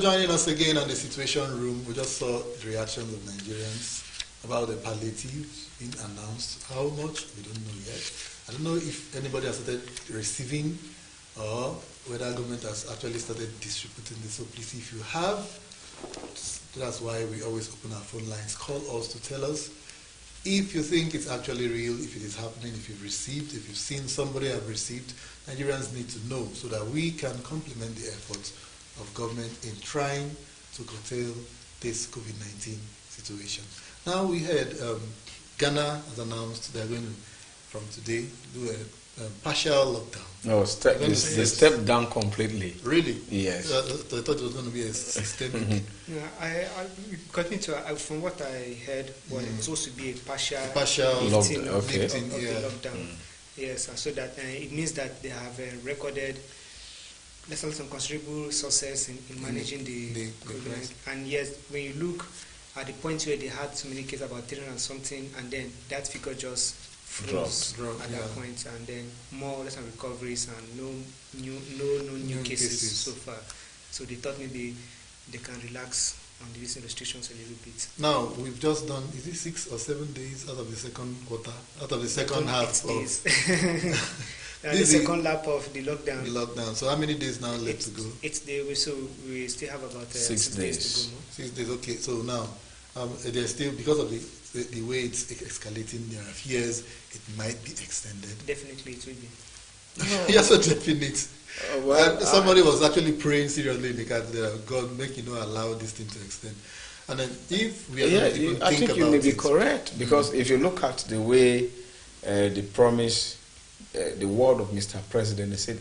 joining us again on the Situation Room. We just saw the reactions of Nigerians about the palliatives being announced. How much? We don't know yet. I don't know if anybody has started receiving or whether government has actually started distributing this. So please, if you have, that's why we always open our phone lines. Call us to tell us if you think it's actually real, if it is happening, if you've received, if you've seen somebody have received. Nigerians need to know so that we can complement the efforts of government in trying to curtail this COVID-19 situation. Now we heard Ghana has announced they're going to, from today, do a partial lockdown. No, they stepped down completely. Really? Yes. I thought it was going to be a systemic. Yeah, I continue to, from what I heard, was it was supposed to be a partial lifting of the lockdown. Yes, and so that it means that they have recorded some considerable success in managing the COVID-19. And yes, when you look at the point where they had so many cases, about 300 and something, and then that figure just froze at that point, and then more or less recoveries and no new cases so far. So they thought maybe they can relax on the recent restrictions a little bit. Now we've just done, is it 6 or 7 days out of the second quarter, out of the second half of the second lap of the lockdown. So how many days now left to go? 8 days. So we still have about 6 days to go more. 6 days. Okay. So now there's still, because of the way it's escalating, there are fears it might be extended. Definitely it will be. Yes, so definite. Somebody was actually praying seriously in the car that God make allow this thing to extend. And then if we are not even I think you may be correct, because if you look at the way the promise, the word of Mr. President, they said,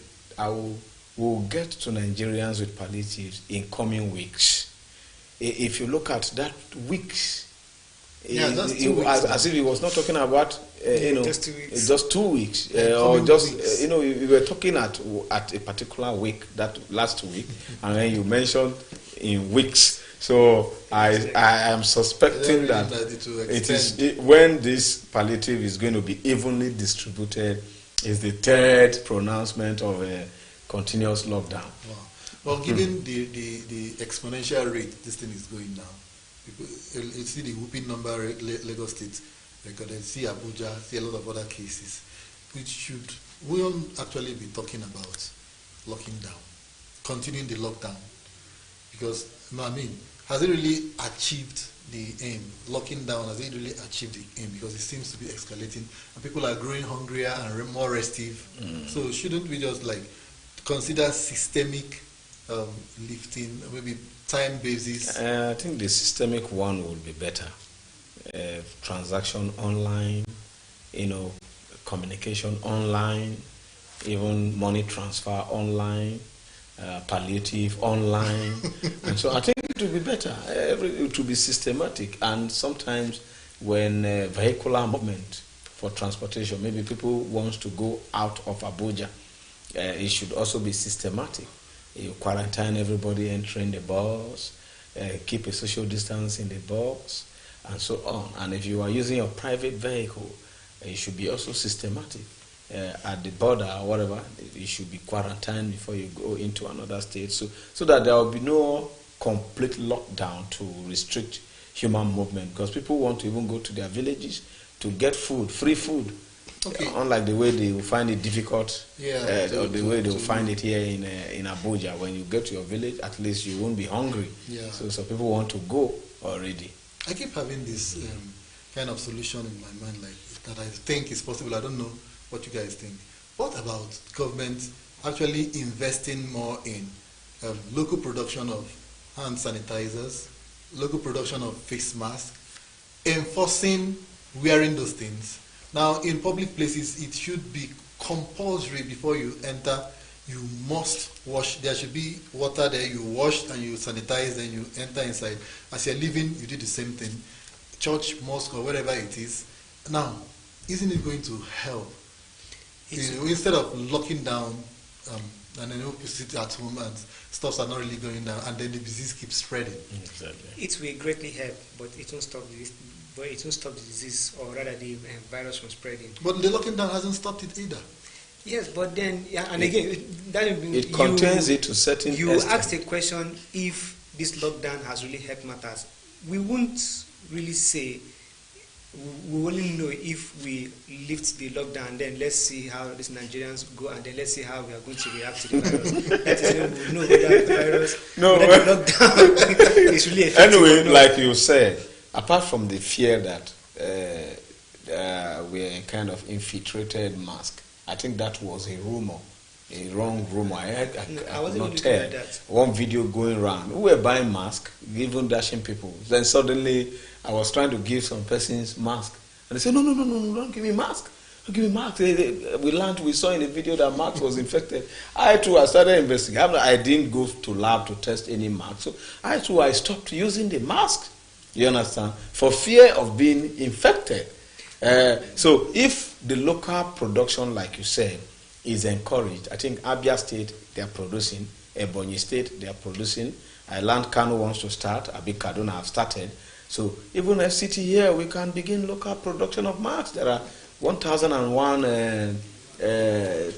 we'll get to Nigerians with palliatives in coming weeks. If you look at that weeks, that's 2 weeks. As if he was not talking about just 2 weeks. Just 2 weeks, or just weeks. We were talking at a particular week, that last week, and then you mentioned in weeks. So I am suspecting that it is when this palliative is going to be evenly distributed, is the third pronouncement of a continuous lockdown. Wow. Well, given the exponential rate this thing is going now, you see the whooping number Lagos State recorded, see Abuja, see a lot of other cases, which we won't actually be talking about locking down, continuing the lockdown, because has it really achieved the aim? Locking down, has it really achieved the aim? Because it seems to be escalating, and people are growing hungrier and more restive. So shouldn't we just consider systemic lifting, maybe time basis? I think the systemic one would be better. Transaction online, communication online, even money transfer online, palliative online. And so I think it would be better. It would be systematic. And sometimes when vehicular movement for transportation, maybe people want to go out of Abuja, it should also be systematic. You quarantine everybody entering the bus, keep a social distance in the bus, and so on. And if you are using your private vehicle, it should be also systematic. At the border or whatever, you should be quarantined before you go into another state, so that there will be no complete lockdown to restrict human movement, because people want to even go to their villages to get food, free food. Okay. Unlike the way they will find it difficult, or the way they will find it here in Abuja. When you get to your village, at least you won't be hungry. Yeah. So people want to go already. I keep having this kind of solution in my mind, that I think is possible. I don't know what you guys think. What about government actually investing more in local production of hand sanitizers, local production of face masks, enforcing wearing those things? Now, in public places, it should be compulsory before you enter. You must wash. There should be water there. You wash and you sanitize, then you enter inside. As you're leaving, you do the same thing. Church, mosque, or wherever it is. Now, isn't it going to help? Instead of locking down, and then you sit at home and stuffs are not really going down, and then the disease keeps spreading. Exactly. It will greatly help, but it won't stop this. But it won't stop the disease, or rather the virus from spreading. But the locking down hasn't stopped it either. Yes, but then, and again, that it contains it to certain extent. You asked a question if this lockdown has really helped matters. We won't really say, we only know if we lift the lockdown, then let's see how these Nigerians go, and then let's see how we are going to react to the virus. That is when we know whether the virus, whether the lockdown is really effective. Anyway, like you said, apart from the fear that we're kind of infiltrated mask, I think that was a rumor. A wrong rumor. I could not tell. One video going around. We were buying masks, even dashing people. Then suddenly, I was trying to give some persons mask, and they said, "No, don't give me mask. Don't give me mask." We saw in the video that mask was infected. I started investigating. I didn't go to lab to test any mask, so I stopped using the mask. You understand? For fear of being infected. So if the local production, like you said, is encouraged. I think Abia State, they are producing. Ebonyi State, they are producing. I learned Kano wants to start. Abi Kaduna have started. So even FCT here, we can begin local production of masks. There are 1,001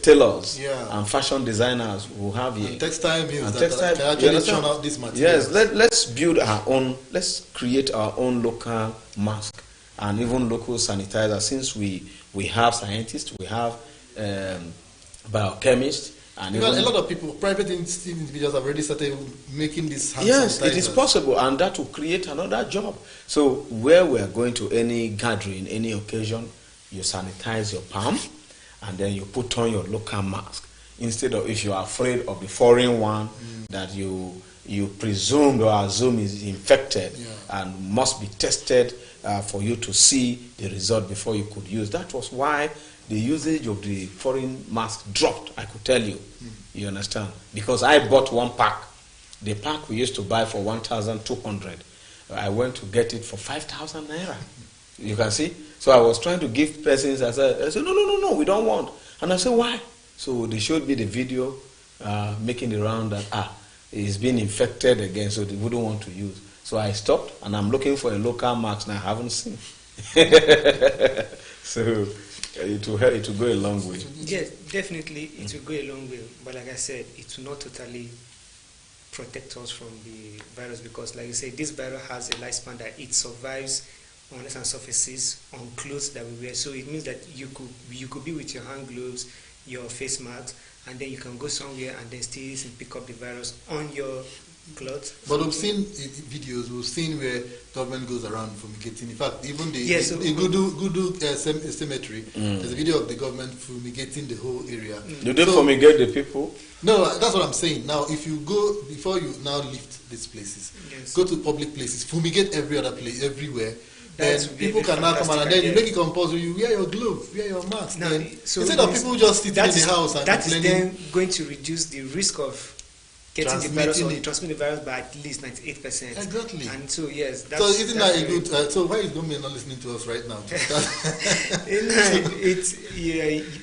tailors and fashion designers who have here. And textile mills that can actually churn out these materials. Yes, let's build our own, let's create our own local mask and even local sanitizer. Since we have scientists, we have biochemists, and a lot of people, private individuals, have already started making this hand yes, sanitizers. it is possible, and that will create another job. So where we are going to any gathering, any occasion, you sanitize your palm, and then you put on your local mask. Instead of, if you are afraid of the foreign one that you presume or assume is infected and must be tested for you to see the result before you could use. That was why the usage of the foreign mask dropped, I could tell you. You understand? Because I bought one pack. The pack we used to buy for 1,200. I went to get it for 5,000 naira. You can see? So I was trying to give persons, I said, no, we don't want. And I said, why? So they showed me the video making the round that, it's been infected again, so they wouldn't want to use. So I stopped, and I'm looking for a local mask now I haven't seen. So it will go a long way. Yes, definitely it will go a long way. But like I said, it will not totally protect us from the virus, because like you said, this virus has a lifespan that it survives on and surfaces, on clothes that we wear. So it means that you could be with your hand gloves, your face mask, and then you can go somewhere and then still pick up the virus on your clothes. But we've seen videos, we've seen where government goes around fumigating. In fact, even in Gudu cemetery, there's a video of the government fumigating the whole area. Do they fumigate the people? No, that's what I'm saying. Now, if you go, before you now lift these places, go to public places, fumigate every other place, everywhere. Then people can now come and then you make it compulsory. You wear your glove, wear your mask. Now, so instead of people just sitting in the house and that is then going to reduce the risk of getting the virus or transmitting the virus by at least 98%. Exactly. And so yes, that's, so isn't that a good? So why is government not listening to us right now?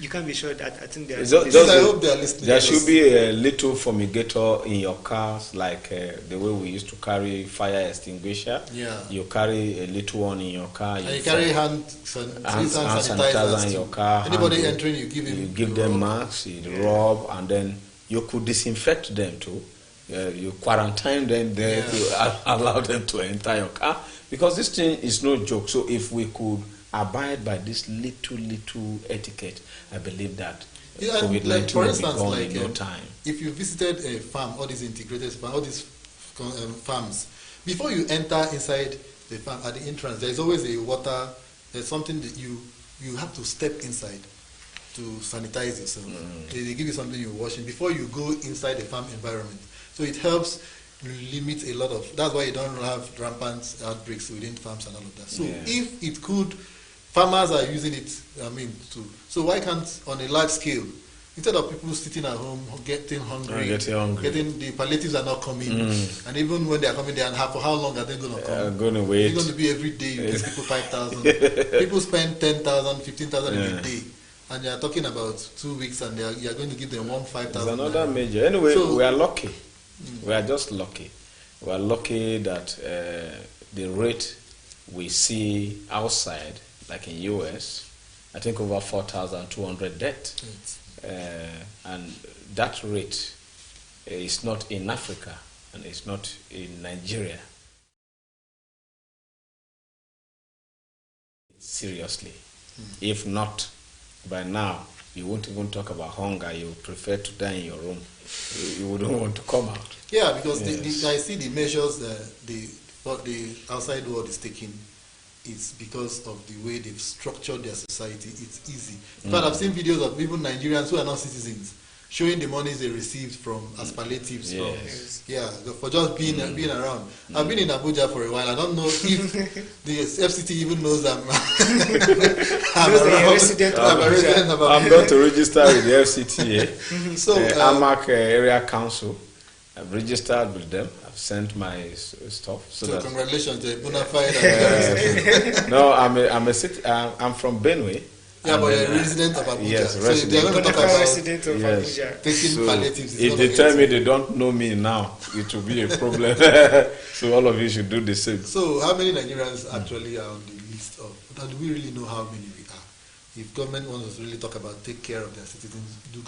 You can't be sure that I think they are. I hope they are listening. There should be a little fumigator in your cars, like the way we used to carry fire extinguisher. Yeah. You carry a little one in your car. And you carry hand sanitizer in your car. Anybody entering, you give them masks, you rub, and then you could disinfect them too. You quarantine them there to allow them to enter your car, because this thing is no joke. So if we could abide by this little etiquette, I believe that COVID-19 will be gone in no time. If you visited a farm, all these integrated farms, all these farms, before you enter inside the farm, at the entrance, there's always a water. There's something that you have to step inside to sanitize yourself. They give you something you're washing before you go inside the farm environment. So it helps limit a lot of, that's why you don't have rampant outbreaks within farms and all of that. So if it could, farmers are using it, so why can't, on a large scale, instead of people sitting at home getting hungry, getting the palliatives are not coming, and even when they are coming, for how long are they going to come? Going to wait. It's going to be every day, you give people 5,000. People spend 10,000, 15,000 in a day. And you are talking about 2 weeks, and you are going to give them 5,000. It's another major. Anyway, so, we are lucky. We are just lucky. We are lucky that the rate we see outside, like in US, I think over 4,200 deaths. And that rate is not in Africa. and it's not in Nigeria. Seriously. If not, by now, you won't even talk about hunger. You prefer to die in your room. You wouldn't want to come out. Yeah, because Yes. I see the measures what the outside world is taking. It's because of the way they've structured their society. It's easy. In fact, I've seen videos of even Nigerians who are not citizens showing the monies they received from as palliatives. Yes. For just being around. I've been in Abuja for a while. I don't know if the FCT even knows I'm I'm resident of Abuja. I'm going to register with the FCT. So, Amak Area Council. I've registered with them. I've sent my stuff. So congratulations, to bona fide. No, I'm from Benue. Yeah, but you're a resident of Abuja. Yes, so resident. they're going to talk about resident of Abuja. Taking palliatives. If they tell me they don't know me now, it will be a problem. So all of you should do the same. So how many Nigerians actually are on the list of? Do we really know how many we are? If government wants to really talk about take care of their citizens, do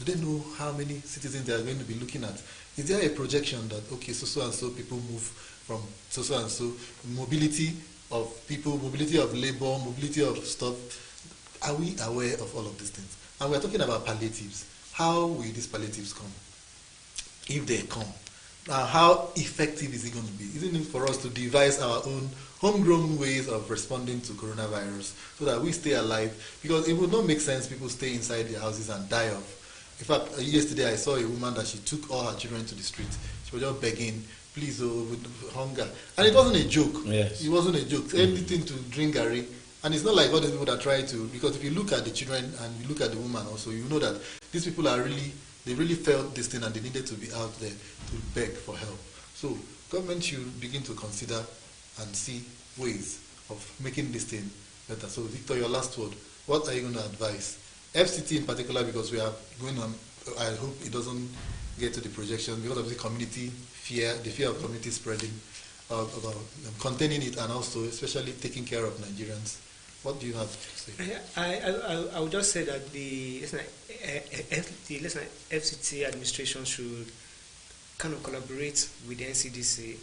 they know how many citizens they are going to be looking at? Is there a projection that, okay, so and so people move from so and so, mobility of people, mobility of labor, mobility of stuff? Are we aware of all of these things? And we're talking about palliatives. How will these palliatives come? If they come. Now, how effective is it going to be? Isn't it for us to devise our own homegrown ways of responding to coronavirus so that we stay alive? Because it would not make sense people stay inside their houses and die off. In fact, yesterday I saw a woman that she took all her children to the street. She was just begging, please, with hunger. And it wasn't a joke. Yes. It wasn't a joke. Anything to drink garri. And it's not like all these people that try to, because if you look at the children and you look at the woman also, you know that these people are really, they really felt this thing and they needed to be out there to beg for help. So government should begin to consider and see ways of making this thing better. So Victor, your last word, what are you going to advise? FCT in particular, because we are going on, I hope it doesn't get to the projection because of the community fear, the fear of community spreading, about containing it and also especially taking care of Nigerians. What do you have to say? I would just say that the FCT administration should kind of collaborate with the NCDC,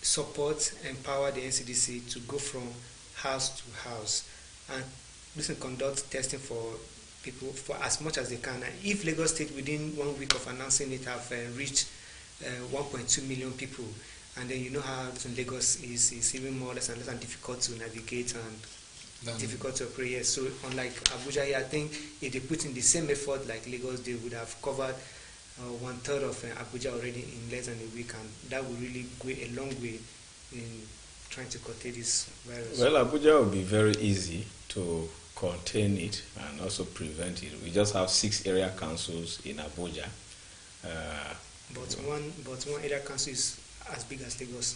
support, empower the NCDC to go from house to house and conduct testing for people for as much as they can. And if Lagos State within 1 week of announcing it have reached 1.2 million people, and then you know how Lagos is even more or less and less difficult to navigate and difficult to operate. So unlike Abuja here, I think if they put in the same effort like Lagos, they would have covered 1/3 of Abuja already in less than a week, and that would really go a long way in trying to contain this virus. Well, Abuja will be very easy to contain it and also prevent it. We just have 6 area councils in Abuja. But one area council is as big as Lagos.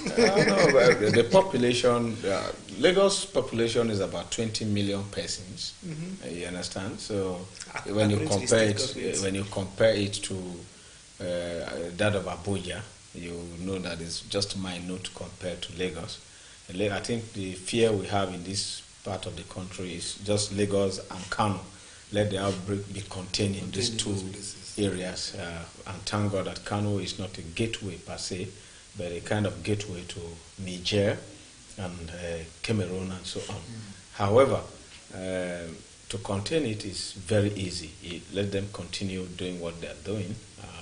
No, but the population, Lagos population is about 20 million persons. You understand? So when you compare it to that of Abuja, you know that it's just minute compared to Lagos. I think the fear we have in this part of the country is just Lagos and Kano. Let the outbreak be contained in these 2 areas. And thank God that Kano is not a gateway per se, but a kind of gateway to Niger and Cameroon and so on. However, to contain it is very easy. Let them continue doing what they're doing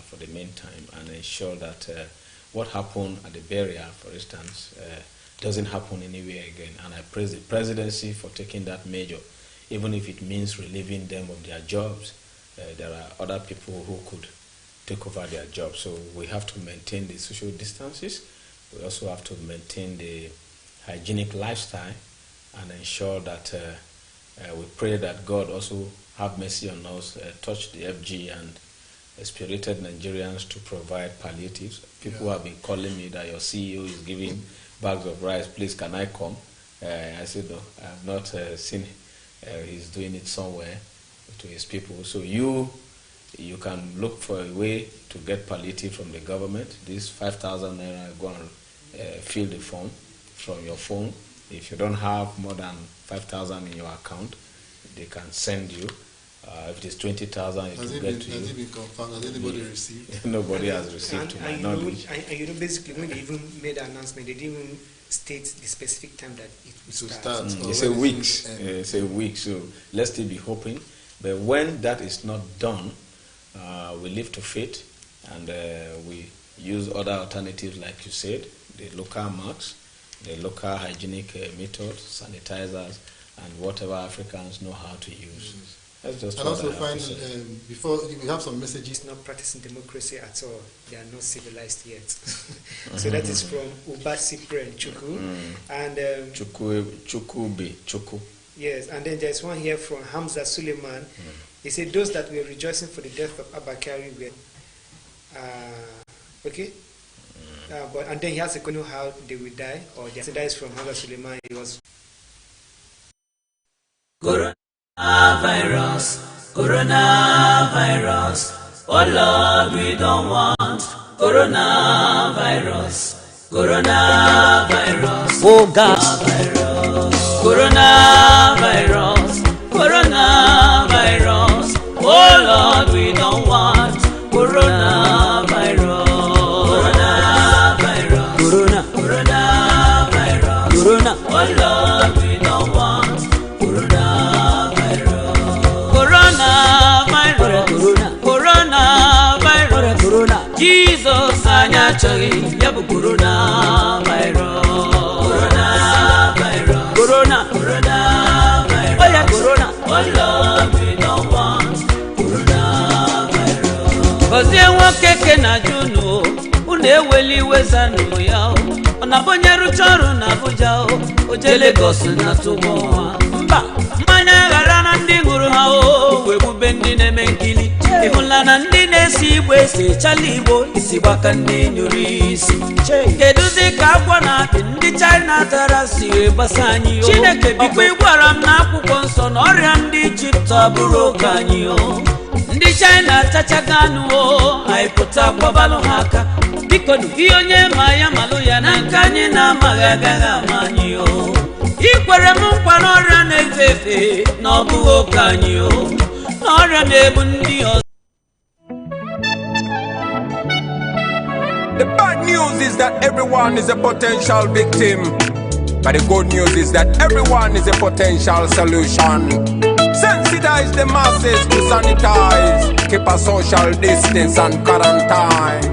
for the meantime and ensure that what happened at the barrier, for instance, doesn't happen anywhere again. And I praise the presidency for taking that measure, even if it means relieving them of their jobs. There are other people who could take over their jobs. So we have to maintain the social distances. We also have to maintain the hygienic lifestyle and ensure that we pray that God also have mercy on us, touch the FG and spirited Nigerians to provide palliatives. People have been calling me that your CEO is giving bags of rice. Please, can I come? I said, no, I have not seen he's doing it somewhere to his people. So you can look for a way to get palliative from the government. This 5,000 naira, go and fill the form from your phone. If you don't have more than 5,000 in your account, they can send you If it is 20,000, it will get to you. Has it been confirmed? Has anybody received? Nobody has received, to my knowledge. And basically, when they even made the announcement, they didn't even state the specific time that it would start. It's a week. It's a week, so let's still be hoping. But when that is not done, we live to faith, and we use other alternatives, like you said, the local masks, the local hygienic methods, sanitizers, and whatever Africans know how to use. That's just and also find, before we have some messages. Not practicing democracy at all. They are not civilized yet. So that is from Uba Cyprian Chuku. And Chuku. Yes, and then there's one here from Hamza Suleiman. He said those that were rejoicing for the death of Abakari were okay. But and then he has to know how they will die, or that is from Hamza Suleiman. He was Coronavirus, coronavirus, oh Lord, we don't want coronavirus, coronavirus, oh God, coronavirus, coronavirus, oh Lord, we don't want coronavirus, coronavirus, coronavirus, corona, oh Lord, we don't want Jesus anya chori yabu coronavirus, coronavirus, corona, coronavirus, oh yeah, corona, oh Lord, we don't want coronavirus. Cause they won't keke na juno, une weli wezanu yao, onabonye ruchoru na bujao, oje Lagos na tumoa, mba, manya garana ndi nguru hao, webu bendi ne menkili. Ihulana ndị na-esi igwe si chali igbo isi gbaka ndị nyurisi keduzi ka akwa na apị ndị China tara si gbasa anyị o Chineke biko ịgwara m na akwụkwọ nsọ na ọrịa ndị Ijipt abụrụ oke anyị o ndị China tachaga anụ o anyị pụta kwabalụ ha aka biko ihe onye ma ya malụ ya na nke anyị na-amaghị agaghị ama anyị o ikwere m nkwa na ọrịa na-efe efe na ọ bụghị oke anyị o na ọrịa na-egbu ndị ọzọ. The bad news is that everyone is a potential victim, but the good news is that everyone is a potential solution. Sensitize the masses to sanitize, keep a social distance and quarantine.